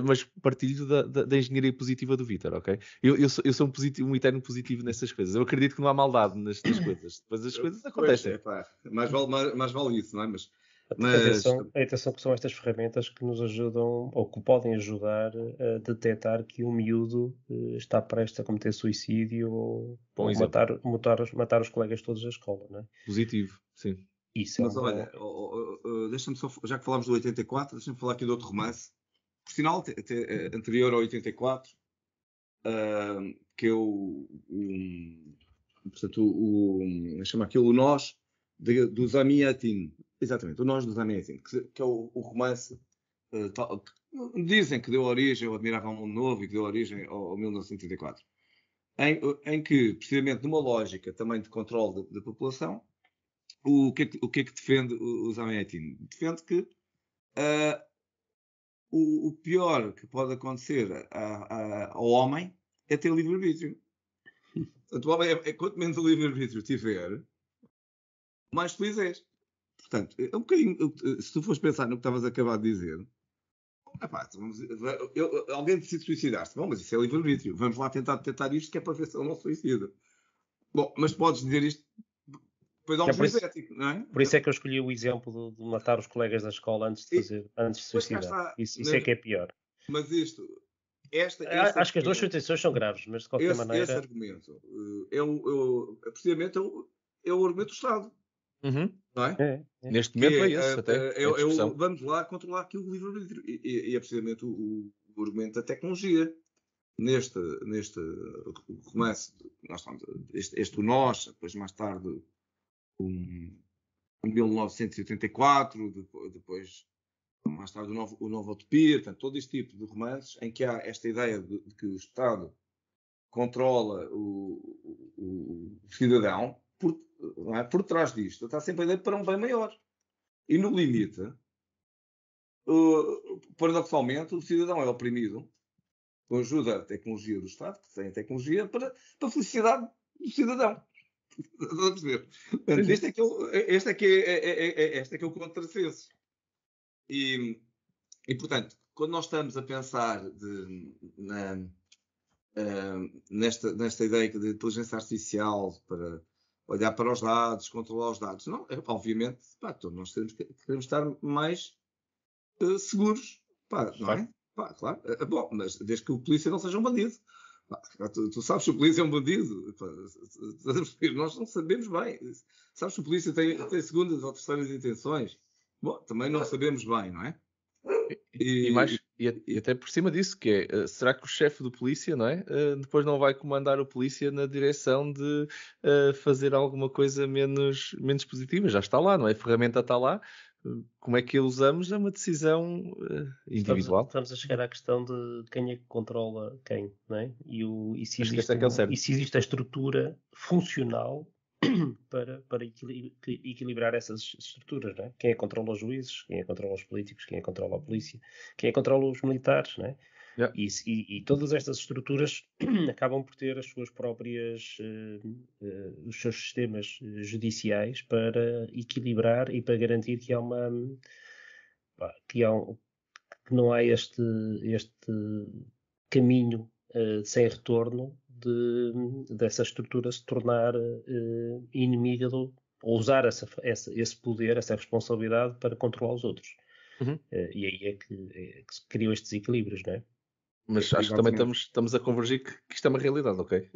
Mas partilho da engenharia positiva do Vítor, ok? Eu sou um eterno positivo nessas coisas. Eu acredito que não há maldade nas coisas. Depois as coisas acontecem. Mais vale isso, não é? Mas atenção que são estas ferramentas que nos ajudam, ou que podem ajudar a detectar que um miúdo está prestes a cometer suicídio ou matar os colegas todos da escola, não é? Positivo, sim. Isso mas olha, deixa-me só, já que falámos do 84, deixa-me falar aqui de outro romance. Por sinal, anterior ao 84, que é chama aquilo o Nós do Zamiatin. Exatamente, o Nós do Zamiatin, que é o romance que dizem que deu origem ao Admirável Mundo Novo e que deu origem ao 1984. Em que, precisamente numa lógica também de controle da população, o que é que defende o Zamiatin? Defende que o pior que pode acontecer ao homem é ter livre-arbítrio. Portanto, o homem quanto menos o livre-arbítrio tiver, mais feliz és. Portanto, é um bocadinho, se tu fores pensar no que estavas a acabar de dizer, Epá, alguém decide suicidar-se. Bom, mas isso é livre-arbítrio. Vamos lá tentar isto, que é para ver se ele não se suicida. Bom, mas podes dizer isto depois ao juiz ético, não é? Por isso é que eu escolhi o exemplo de matar os colegas da escola antes de se suicidar. Isso é que é pior. Mas acho que as duas situações são graves, mas de qualquer maneira... Esse argumento precisamente é o argumento do Estado. Uhum. Não é? Neste momento é esse, até. Vamos lá controlar aquilo do livre-arbítrio. E é precisamente o argumento da tecnologia. Neste romance, nós estamos, este o Nós, depois mais tarde em 1984, depois mais tarde o Nova Utopia, portanto, todo este tipo de romances em que há esta ideia de que o Estado controla o cidadão, por trás disto está sempre a ideia para um bem maior. E no limite, paradoxalmente, o cidadão é oprimido com a ajuda da tecnologia do Estado, que tem a tecnologia para a felicidade do cidadão. Estás a perceber? Portanto, este é que é o contrassenso. E, portanto, quando nós estamos a pensar nesta ideia de inteligência artificial para olhar para os dados, controlar os dados, não, obviamente, nós queremos estar mais seguros, não é? Claro. Bom, mas desde que o polícia não seja um bandido. Tu sabes se o polícia é um bandido? Nós não sabemos bem. Sabes se o polícia tem segundas ou terceiras intenções? Bom, também não sabemos bem, não é? E até por cima disso, que é, será que o chefe do polícia, não é? Depois não vai comandar o polícia na direção de fazer alguma coisa menos positiva? Já está lá, não é? A ferramenta está lá. Como é que a usamos é uma decisão individual. Estamos a chegar à questão de quem é que controla quem, não é? E se existe a estrutura funcional para equilibrar essas estruturas, não é? Quem é que controla os juízes, quem é que controla os políticos, quem é que controla a polícia, quem é que controla os militares, não é? Yeah. E todas estas estruturas acabam por ter as suas próprias, os seus sistemas judiciais para equilibrar e para garantir que que não há este caminho sem retorno dessa estrutura se tornar inimiga ou usar esse poder, essa responsabilidade para controlar os outros. Uhum. E aí é que se criam estes desequilíbrios, não é? Mas acho que também estamos a convergir que isto é uma realidade, ok?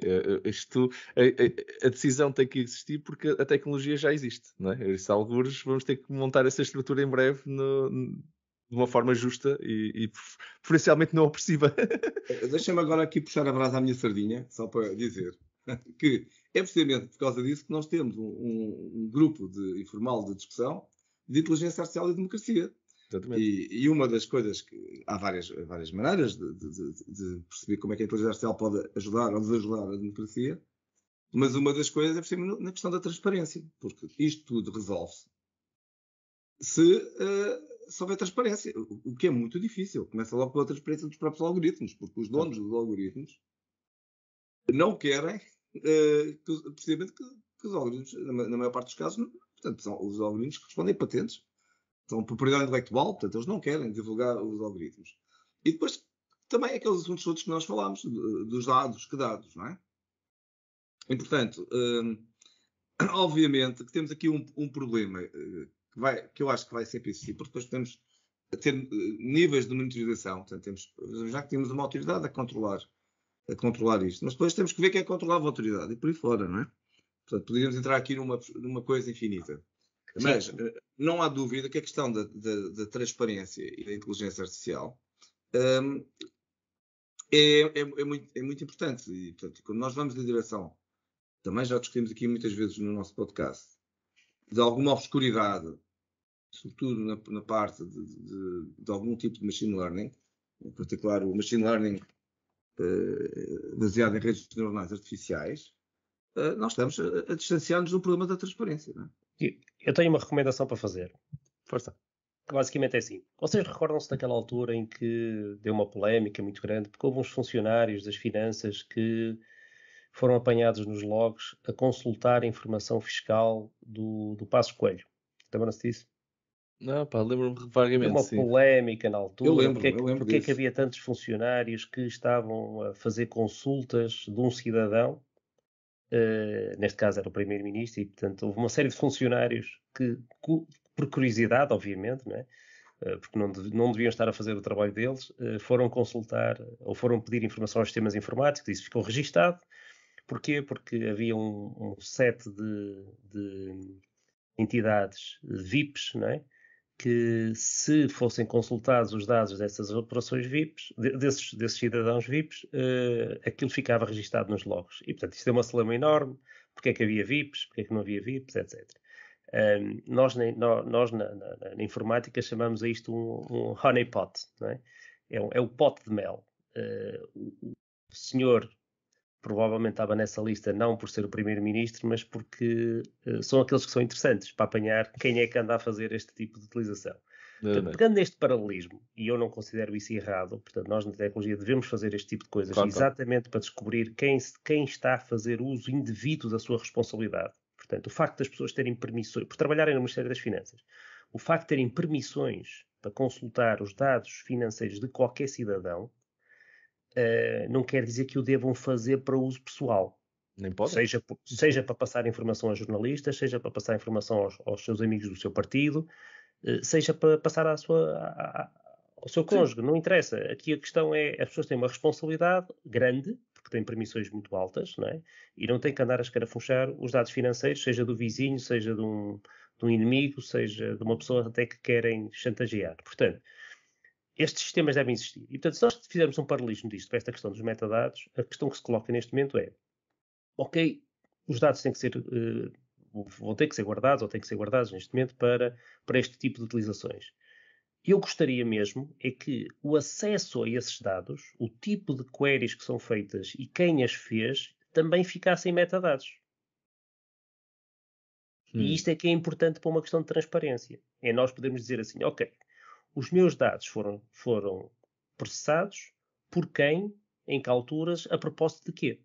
A decisão tem que existir porque a tecnologia já existe, não é? Se algures vamos ter que montar essa estrutura em breve de uma forma justa e preferencialmente não opressiva. Deixa-me agora aqui puxar a brasa à minha sardinha, só para dizer que é precisamente por causa disso que nós temos um grupo informal de discussão de inteligência artificial e democracia. E uma das coisas que há várias maneiras de perceber como é que a inteligência artificial pode ajudar ou desajudar a democracia, mas uma das coisas é precisamente na questão da transparência, porque isto tudo resolve-se se houver transparência, o que é muito difícil. Começa logo pela transparência dos próprios algoritmos, porque os donos dos algoritmos não querem precisamente que os algoritmos, na maior parte dos casos, portanto, são os algoritmos que respondem a patentes. São propriedade intelectual, portanto, eles não querem divulgar os algoritmos. E depois, também aqueles assuntos todos que nós falámos, dos dados, que dados, não é? E, portanto, obviamente que temos aqui um problema que eu acho que vai sempre existir, porque depois podemos ter níveis de monitorização, portanto, já que temos uma autoridade a controlar isto, mas depois temos que ver quem é que controlava a autoridade, e por aí fora, não é? Portanto, poderíamos entrar aqui numa coisa infinita. Mas não há dúvida que a questão da transparência e da inteligência artificial é muito importante. E, portanto, quando nós vamos na direção, também já discutimos aqui muitas vezes no nosso podcast, de alguma obscuridade, sobretudo na parte de algum tipo de machine learning, em particular o machine learning baseado em redes neuronais artificiais, nós estamos a distanciar-nos do problema da transparência. Não é? Eu tenho uma recomendação para fazer. Força. Que basicamente é assim. Vocês recordam-se daquela altura em que deu uma polémica muito grande, porque houve uns funcionários das finanças que foram apanhados nos logs a consultar a informação fiscal do Passos Coelho. Lembram-se disso? Não, pá, lembro-me De vagamente, uma sim. polémica na Eu altura, lembro porque é que disso. havia tantos funcionários que estavam a fazer consultas de um cidadão, neste caso era o primeiro-ministro, e portanto houve uma série de funcionários que, por curiosidade, obviamente, não é? Porque não deviam estar a fazer o trabalho deles, foram consultar ou foram pedir informação aos sistemas informáticos, isso ficou registado. Porquê? Porque havia um set de entidades VIPs, não é? Que se fossem consultados os dados dessas operações VIPs, desses cidadãos VIPs, aquilo ficava registado nos logs. E, portanto, isto é uma celeuma enorme. Porque é que havia VIPs, porque é que não havia VIPs, etc. Nós na informática chamamos a isto um honeypot, não é? É o pote de mel. O senhor provavelmente estava nessa lista não por ser o primeiro-ministro, mas porque são aqueles que são interessantes para apanhar quem é que anda a fazer este tipo de utilização. Portanto, pegando neste paralelismo, e eu não considero isso errado, portanto, nós na tecnologia devemos fazer este tipo de coisas Claro. exatamente para descobrir quem está a fazer uso indevido da sua responsabilidade. Portanto, o facto das pessoas terem permissões, por trabalharem no Ministério das Finanças, o facto de terem permissões para consultar os dados financeiros de qualquer cidadão, não quer dizer que o devam fazer para uso pessoal. Nem podem. Seja para passar informação a jornalistas, seja para passar informação aos seus amigos do seu partido, seja para passar ao seu cônjuge, não interessa. Aqui a questão é, as pessoas têm uma responsabilidade grande, porque têm permissões muito altas, não é? E não têm que andar a escarafunchar os dados financeiros, seja do vizinho, seja de um inimigo, seja de uma pessoa até que querem chantagear. Portanto, estes sistemas devem existir. E, portanto, se nós fizermos um paralelismo disto para esta questão dos metadados, a questão que se coloca neste momento é, ok, os dados têm que ser, vão ter que ser guardados, ou têm que ser guardados neste momento para este tipo de utilizações. Eu gostaria mesmo é que o acesso a esses dados, o tipo de queries que são feitas e quem as fez, também ficassem metadados. E isto é que é importante para uma questão de transparência. É nós podermos dizer assim, ok, os meus dados foram processados por quem, em que alturas, a propósito de quê?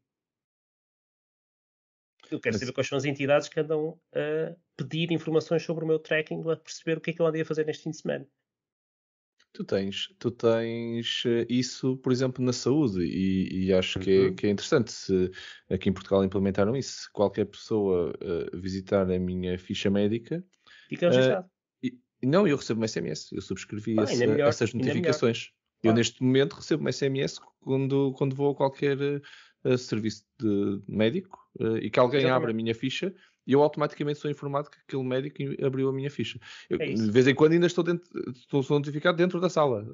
Eu quero saber quais são as entidades que andam a pedir informações sobre o meu tracking, a perceber o que é que eu andei a fazer neste fim de semana. Tu tens isso, por exemplo, na saúde, e acho que é interessante se aqui em Portugal implementaram isso. Se qualquer pessoa visitar a minha ficha médica, Fica registado. não, eu recebo um SMS, eu subscrevi Ainda melhor, essas ainda melhor. notificações. Eu Claro. neste momento recebo um SMS quando vou a qualquer serviço de médico e que alguém abre a minha ficha e eu automaticamente sou informado que aquele médico abriu a minha ficha. Eu, É isso. de vez em quando ainda estou notificado dentro da sala,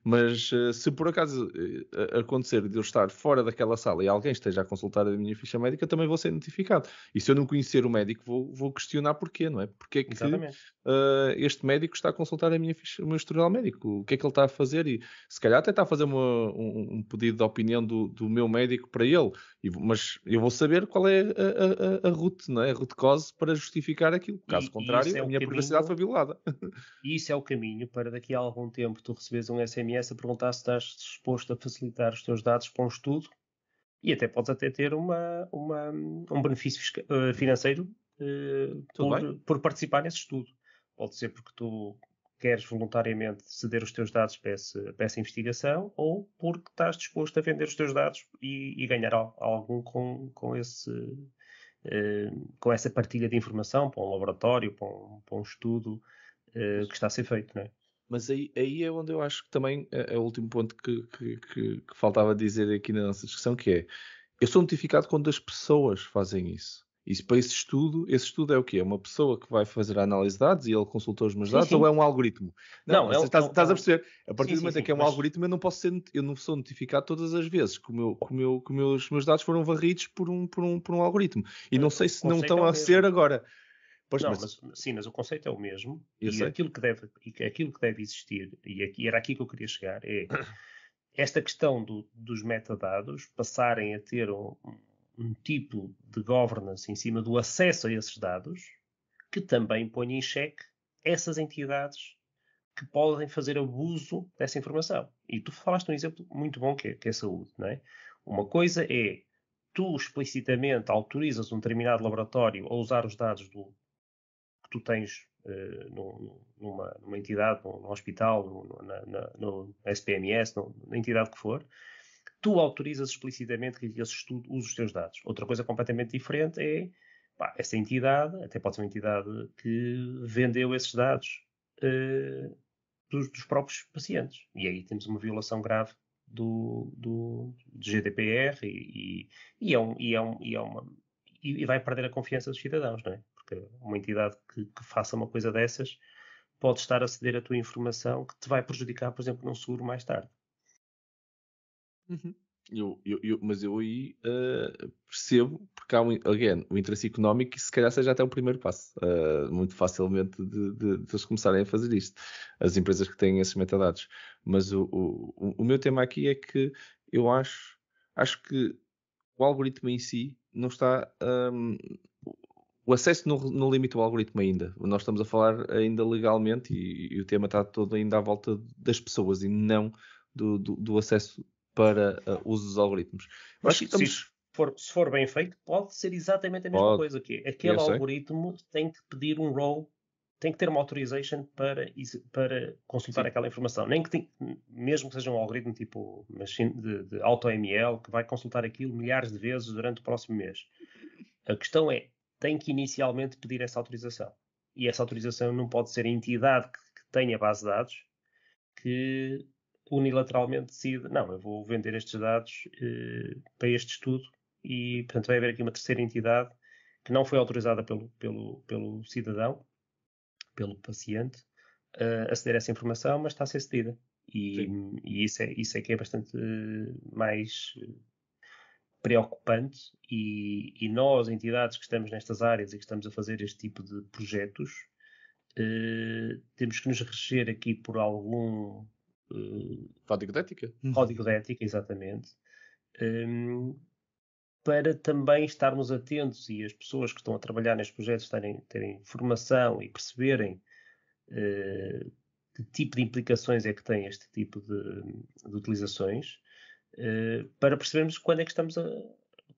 mas se por acaso acontecer de eu estar fora daquela sala e alguém esteja a consultar a minha ficha médica, também vou ser notificado. E se eu não conhecer o médico, vou questionar porquê, não é? Porque é que este médico está a consultar a minha ficha, o meu historial médico? O que é que ele está a fazer? E se calhar até está a fazer um pedido de opinião do meu médico para ele, mas eu vou saber qual é a root, não é? A root cause para justificar aquilo. Caso contrário, a minha privacidade foi violada. E isso é o caminho para daqui a algum tempo tu receberes um SMS a perguntar se estás disposto a facilitar os teus dados para um estudo e até podes até ter um benefício financeiro por participar nesse estudo. Pode ser porque tu queres voluntariamente ceder os teus dados para essa investigação ou porque estás disposto a vender os teus dados e ganhar algum com essa partilha de informação para um laboratório, para um estudo que está a ser feito, não é? Mas aí é onde eu acho que também é o último ponto que faltava dizer aqui na nossa discussão, que é, eu sou notificado quando as pessoas fazem isso. E para esse estudo é o quê? É uma pessoa que vai fazer a análise de dados e ele consultou os meus dados, ou é um algoritmo? Não, estás a perceber. A partir do momento em que é um algoritmo, eu não sou notificado todas as vezes que os meus dados foram varridos por um algoritmo. E não sei se não estão a ser agora. Pois, mas o conceito é o mesmo e aquilo que deve existir, e era aqui que eu queria chegar, é esta questão dos metadados passarem a ter um tipo de governance em cima do acesso a esses dados que também põe em xeque essas entidades que podem fazer abuso dessa informação. E tu falaste um exemplo muito bom que é a saúde, não é? Uma coisa é tu explicitamente autorizas um determinado laboratório a usar os dados que tu tens numa entidade, num hospital, no SPMS, na entidade que for, tu autorizas explicitamente que esse estudo use os teus dados. Outra coisa completamente diferente é essa entidade, até pode ser uma entidade que vendeu esses dados dos próprios pacientes. E aí temos uma violação grave do GDPR e vai perder a confiança dos cidadãos, não é? Porque uma entidade que faça uma coisa dessas pode estar a ceder a tua informação que te vai prejudicar, por exemplo, num seguro mais tarde. Uhum. Mas eu aí percebo, porque há o interesse económico e se calhar seja até o primeiro passo, muito facilmente, de eles começarem a fazer isto, as empresas que têm esses metadados. Mas o meu tema aqui é que eu acho que o algoritmo em si não está... o acesso não limita o algoritmo ainda. Nós estamos a falar ainda legalmente e o tema está todo ainda à volta das pessoas e não do acesso para uso dos algoritmos. Mas se for bem feito, pode ser exatamente a mesma coisa. Que aquele algoritmo tem que pedir um role, tem que ter uma authorization para consultar aquela informação. Mesmo que seja um algoritmo tipo de AutoML, que vai consultar aquilo milhares de vezes durante o próximo mês. A questão tem que inicialmente pedir essa autorização. E essa autorização não pode ser a entidade que tenha base de dados que unilateralmente decide, não, eu vou vender estes dados para este estudo e, portanto, vai haver aqui uma terceira entidade que não foi autorizada pelo cidadão, pelo paciente, a ceder essa informação, mas está a ser cedida. E isso é que é bastante mais preocupante e nós, entidades que estamos nestas áreas e que estamos a fazer este tipo de projetos, temos que nos reger aqui por algum código de ética. Código de ética, exatamente. Para também estarmos atentos e as pessoas que estão a trabalhar nestes projetos terem formação e perceberem que tipo de implicações é que tem este tipo de utilizações, para percebermos quando é que estamos a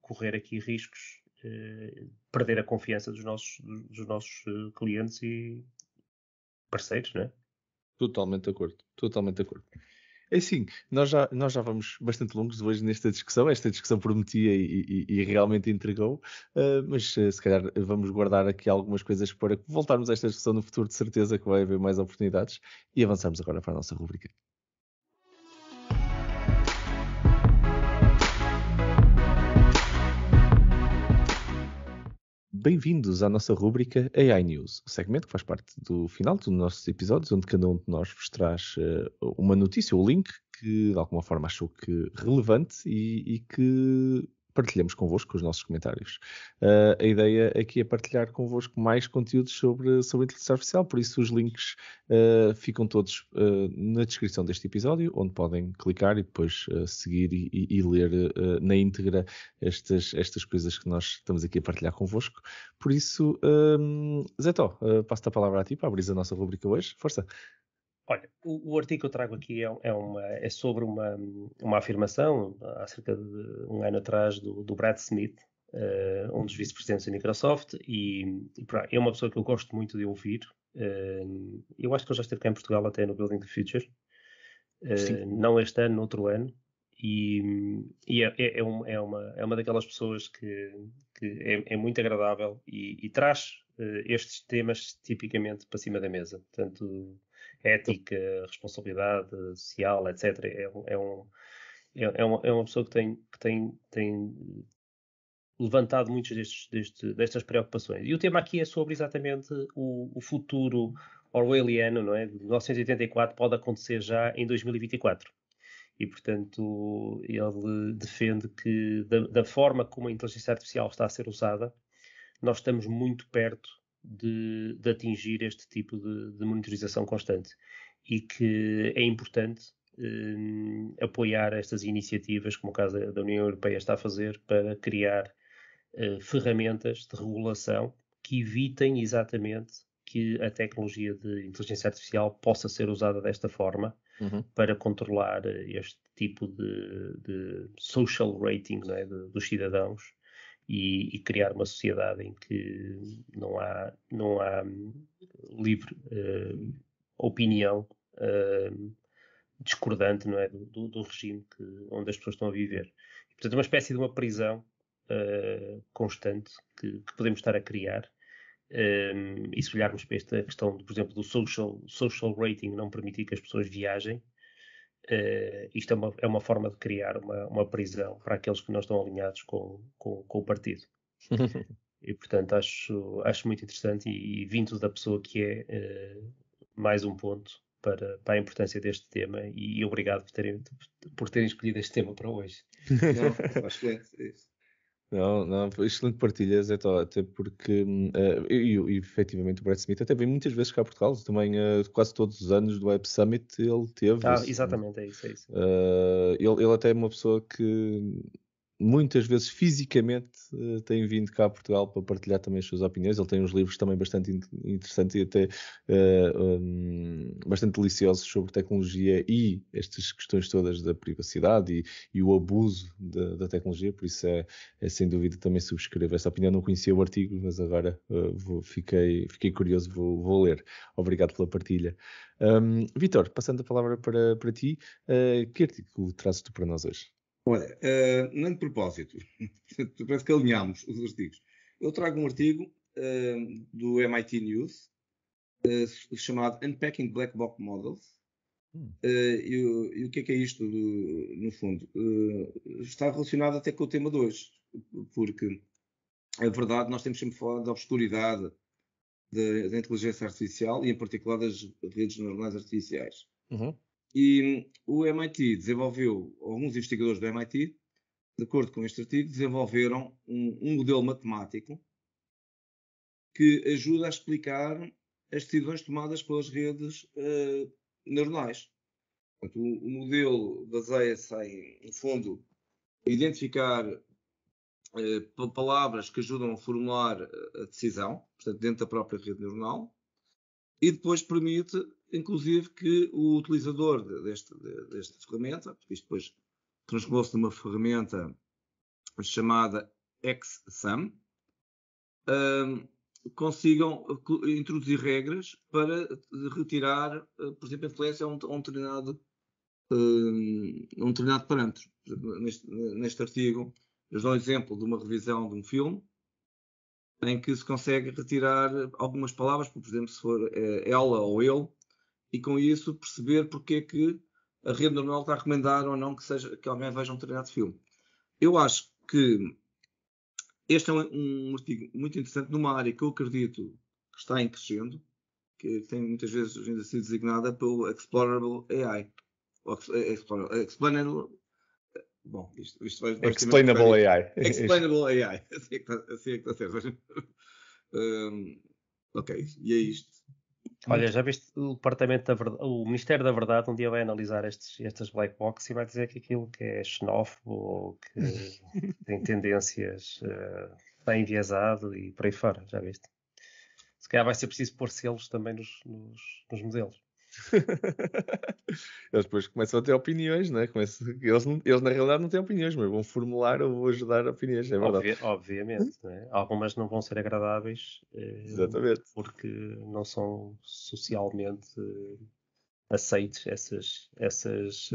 correr aqui riscos, perder a confiança dos nossos clientes e parceiros, não é? Totalmente de acordo. É assim, nós já vamos bastante longos hoje nesta discussão. Esta discussão prometia e realmente entregou, mas se calhar vamos guardar aqui algumas coisas para voltarmos a esta discussão no futuro, de certeza que vai haver mais oportunidades, e avançamos agora para a nossa rubrica. Bem-vindos à nossa rúbrica AI News, o segmento que faz parte do final dos nossos episódios, onde cada um de nós vos traz uma notícia ou link que de alguma forma achou que relevante e que partilhamos convosco os nossos comentários. A ideia aqui é partilhar convosco mais conteúdos sobre inteligência artificial, por isso os links ficam todos na descrição deste episódio, onde podem clicar e depois seguir e ler na íntegra estas coisas que nós estamos aqui a partilhar convosco. Por isso, Zé Tó, passo-te a palavra a ti para abrir a nossa rubrica hoje. Força! Olha, o artigo que eu trago aqui é sobre uma afirmação, há cerca de um ano atrás, do Brad Smith, um dos vice-presidentes da Microsoft, e é uma pessoa que eu gosto muito de ouvir. Eu acho que ele já esteve cá em Portugal até no Building the Future, não este ano, no outro ano, e é uma daquelas pessoas que é muito agradável e traz estes temas tipicamente para cima da mesa. Portanto, ética, responsabilidade social, etc. É uma pessoa que tem levantado muitas destas preocupações. E o tema aqui é sobre exatamente o futuro orwelliano, não é? De 1984 pode acontecer já em 2024. E, portanto, ele defende que da forma como a inteligência artificial está a ser usada, nós estamos muito perto de atingir este tipo de monitorização constante e que é importante apoiar estas iniciativas, como o caso da União Europeia está a fazer, para criar ferramentas de regulação que evitem exatamente que a tecnologia de inteligência artificial possa ser usada desta forma para controlar este tipo de social rating, não é, dos cidadãos e criar uma sociedade em que não há livre opinião discordante, não é, do regime onde as pessoas estão a viver. E, portanto, é uma espécie de uma prisão constante que podemos estar a criar. E se olharmos para esta questão, por exemplo, do social rating, não permitir que as pessoas viajem, isto é uma forma de criar uma prisão para aqueles que não estão alinhados com o partido. E, portanto, acho muito interessante e vindo da pessoa que é mais um ponto para a importância deste tema, e obrigado por terem escolhido este tema para hoje. Não, acho que é isso. Não, excelente partilha, Zé Tó, até porque e efetivamente o Brad Smith até vem muitas vezes cá a Portugal, também quase todos os anos do Web Summit ele teve. Exatamente, é isso. Ele até é uma pessoa que muitas vezes fisicamente tem vindo cá a Portugal para partilhar também as suas opiniões. Ele tem uns livros também bastante interessantes e até bastante deliciosos sobre tecnologia e estas questões todas da privacidade e o abuso da tecnologia, por isso é sem dúvida também subscrevo essa opinião. Não conhecia o artigo, mas agora fiquei curioso, vou ler. Obrigado pela partilha. Vítor, passando a palavra para ti, que artigo trazes tu para nós hoje? Olha, não de propósito, parece que alinhámos os artigos. Eu trago um artigo do MIT News chamado Unpacking Black Box Models. E o que é isto, no fundo? Está relacionado até com o tema de hoje, porque é verdade, nós temos sempre falado da obscuridade da inteligência artificial e, em particular, das redes neuronais artificiais. E o MIT desenvolveu, alguns investigadores do MIT, de acordo com este artigo, desenvolveram um modelo matemático que ajuda a explicar as decisões tomadas pelas redes neuronais. Portanto, o modelo baseia-se em, no fundo, identificar palavras que ajudam a formular a decisão, portanto, dentro da própria rede neuronal, e depois permite, inclusive, que o utilizador desta ferramenta, porque isto depois transformou-se numa ferramenta chamada XSum, consigam introduzir regras para retirar, por exemplo, a influência a um determinado parâmetro. Neste artigo, eles dão um exemplo de uma revisão de um filme em que se consegue retirar algumas palavras, por exemplo, se for ela ou ele, e com isso perceber porque é que a rede neuronal está a recomendar ou não que alguém veja um determinado filme. Eu acho que este é um artigo muito interessante numa área que eu acredito que está em crescendo, que tem muitas vezes ainda sido designada pelo Explorable AI. Bom, isto vai Explainable AI. Explainable AI. Assim é que está certo. Ok, e é isto. Olha, já viste o Departamento da Verdade, o Ministério da Verdade um dia vai analisar estas black box e vai dizer que aquilo que é xenófobo ou que tem tendências está enviesado e por aí fora, já viste? Se calhar vai ser preciso pôr selos também nos modelos. Eles depois começam a ter opiniões, né? Eles na realidade não têm opiniões, mas vão formular ou vão ajudar opiniões, é verdade. Obviamente, né? Algumas não vão ser agradáveis porque não são socialmente aceites essas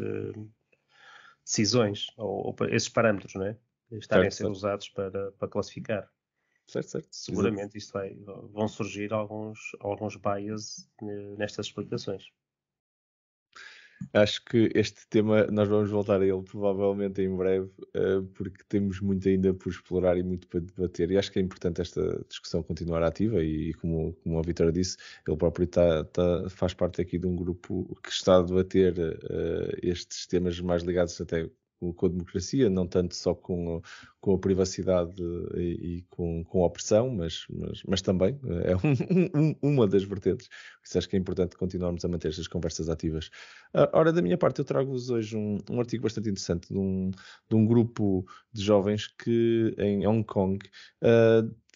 decisões ou esses parâmetros, não é? Estarem a ser usados para classificar. Certo. Seguramente vão surgir alguns bias nestas explicações. Acho que este tema nós vamos voltar a ele provavelmente em breve, porque temos muito ainda por explorar e muito para debater, e acho que é importante esta discussão continuar ativa e como a Vitória disse, ele próprio faz parte aqui de um grupo que está a debater estes temas mais ligados até com a democracia, não tanto só com a privacidade e com a opressão, mas também é uma das vertentes. Por isso acho que é importante continuarmos a manter estas conversas ativas. Ora, da minha parte, eu trago-vos hoje um artigo bastante interessante de um grupo de jovens que em Hong Kong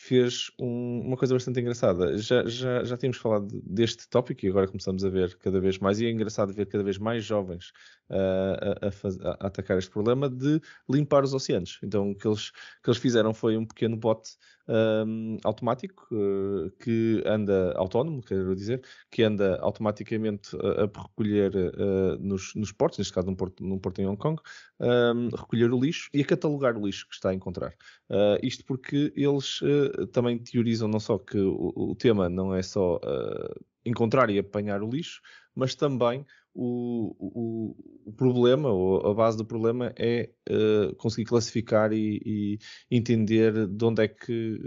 fez uma coisa bastante engraçada. Já tínhamos falado deste tópico e agora começamos a ver cada vez mais, e é engraçado ver cada vez mais jovens a atacar este problema de limpar os oceanos. Então o que eles fizeram foi um pequeno bote automático que anda autónomo, quero dizer, que anda automaticamente a recolher nos portos, neste caso num porto em Hong Kong, recolher o lixo e a catalogar o lixo que está a encontrar. Isto porque eles também teorizam não só que o tema não é só encontrar e apanhar o lixo, mas também o problema, ou a base do problema é conseguir classificar e entender de onde é que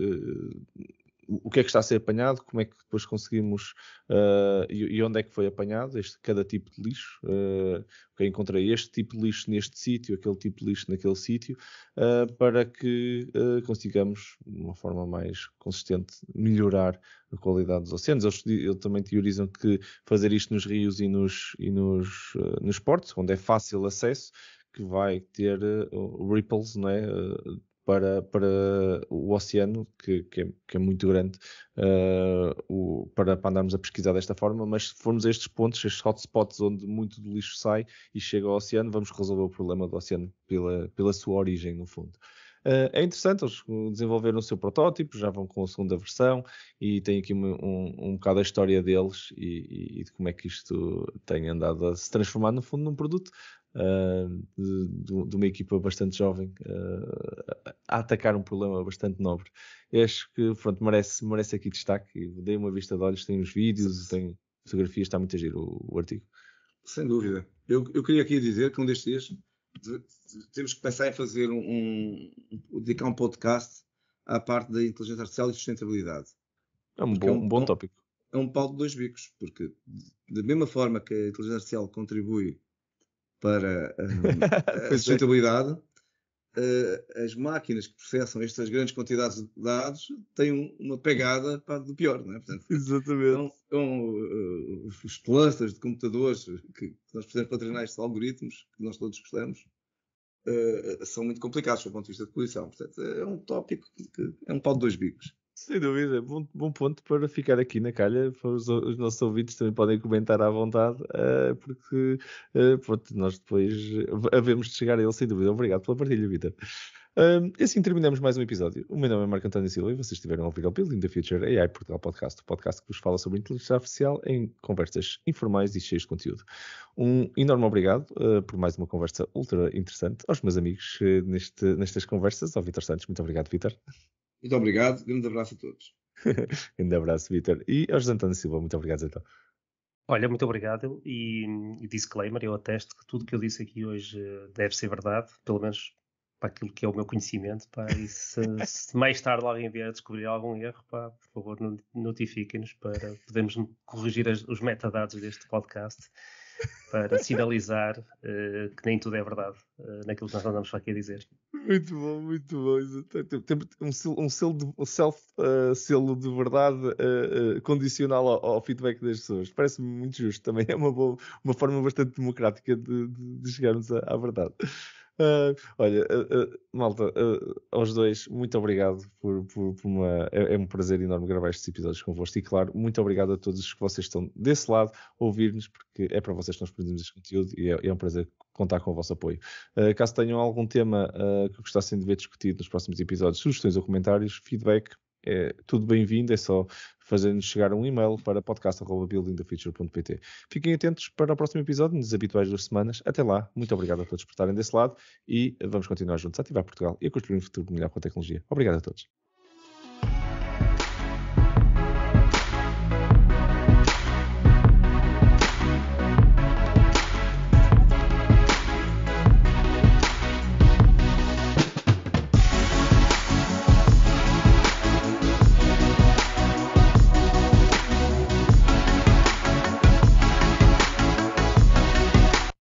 o que é que está a ser apanhado, como é que depois conseguimos e onde é que foi apanhado cada tipo de lixo. Encontrei este tipo de lixo neste sítio, aquele tipo de lixo naquele sítio, para que consigamos, de uma forma mais consistente, melhorar a qualidade dos oceanos. Eles também teorizam que fazer isto nos rios e nos portos, onde é fácil acesso, que vai ter ripples, não é? Para o oceano, que é muito grande, para andarmos a pesquisar desta forma, mas se formos a estes pontos, estes hotspots onde muito do lixo sai e chega ao oceano, vamos resolver o problema do oceano pela sua origem, no fundo. É interessante, eles desenvolveram o seu protótipo, já vão com a segunda versão e tem aqui um bocado a história deles e de como é que isto tem andado a se transformar, no fundo, num produto de uma equipa bastante jovem a atacar um problema bastante nobre. Eu acho que, pronto, merece aqui destaque. Dei uma vista de olhos, tem os vídeos, tem fotografias, está muito a giro o artigo. Sem dúvida. Eu queria aqui dizer que um destes dias temos que pensar em fazer dedicar um podcast à parte da inteligência artificial e sustentabilidade. É um bom tópico. É um pau de dois bicos, porque da mesma forma que a inteligência artificial contribui para a sustentabilidade, as máquinas que processam estas grandes quantidades de dados têm uma pegada do pior, não é? Portanto, exatamente. Os clusters de computadores que nós precisamos para treinar estes algoritmos, que nós todos gostamos, são muito complicados do ponto de vista de poluição. Portanto, é um tópico que é um pau de dois bicos. Sem dúvida, bom ponto para ficar aqui na calha. Os nossos ouvintes também podem comentar à vontade, porque pronto, nós depois havemos de chegar a ele, sem dúvida. Obrigado pela partilha, Vitor. E assim terminamos mais um episódio. O meu nome é Marco António Silva e vocês estiveram a ouvir ao Building the Future AI Portugal Podcast, o podcast que vos fala sobre inteligência artificial em conversas informais e cheias de conteúdo. Um enorme obrigado por mais uma conversa ultra interessante aos meus amigos nestas conversas. Ao Vitor Santos, muito obrigado, Vitor. Muito obrigado, grande abraço a todos. Grande abraço, Vitor. E ao José António Silva, muito obrigado, então. Olha, muito obrigado e disclaimer, eu atesto que tudo que eu disse aqui hoje deve ser verdade, pelo menos para aquilo que é o meu conhecimento, pá, e se mais tarde alguém vier a descobrir algum erro, pá, por favor notifiquem-nos para podermos corrigir os metadados deste podcast, para sinalizar que nem tudo é verdade naquilo que nós andamos aqui a dizer. Muito bom. Um selo de verdade condicional ao feedback das pessoas. Parece-me muito justo. Também é uma forma bastante democrática de chegarmos à verdade. Olha, malta, aos dois, muito obrigado é um prazer enorme gravar estes episódios convosco e claro, muito obrigado a todos que vocês estão desse lado a ouvir-nos, porque é para vocês que nós produzimos este conteúdo e é um prazer contar com o vosso apoio. Caso tenham algum tema que gostassem de ver discutido nos próximos episódios, sugestões ou comentários, feedback, é tudo bem-vindo, é só fazer-nos chegar um e-mail para podcast@buildingthefuture.pt. Fiquem atentos para o próximo episódio, nas habituais 2 semanas. Até lá, muito obrigado a todos por estarem desse lado e vamos continuar juntos a ativar Portugal e a construir um futuro melhor com a tecnologia. Obrigado a todos.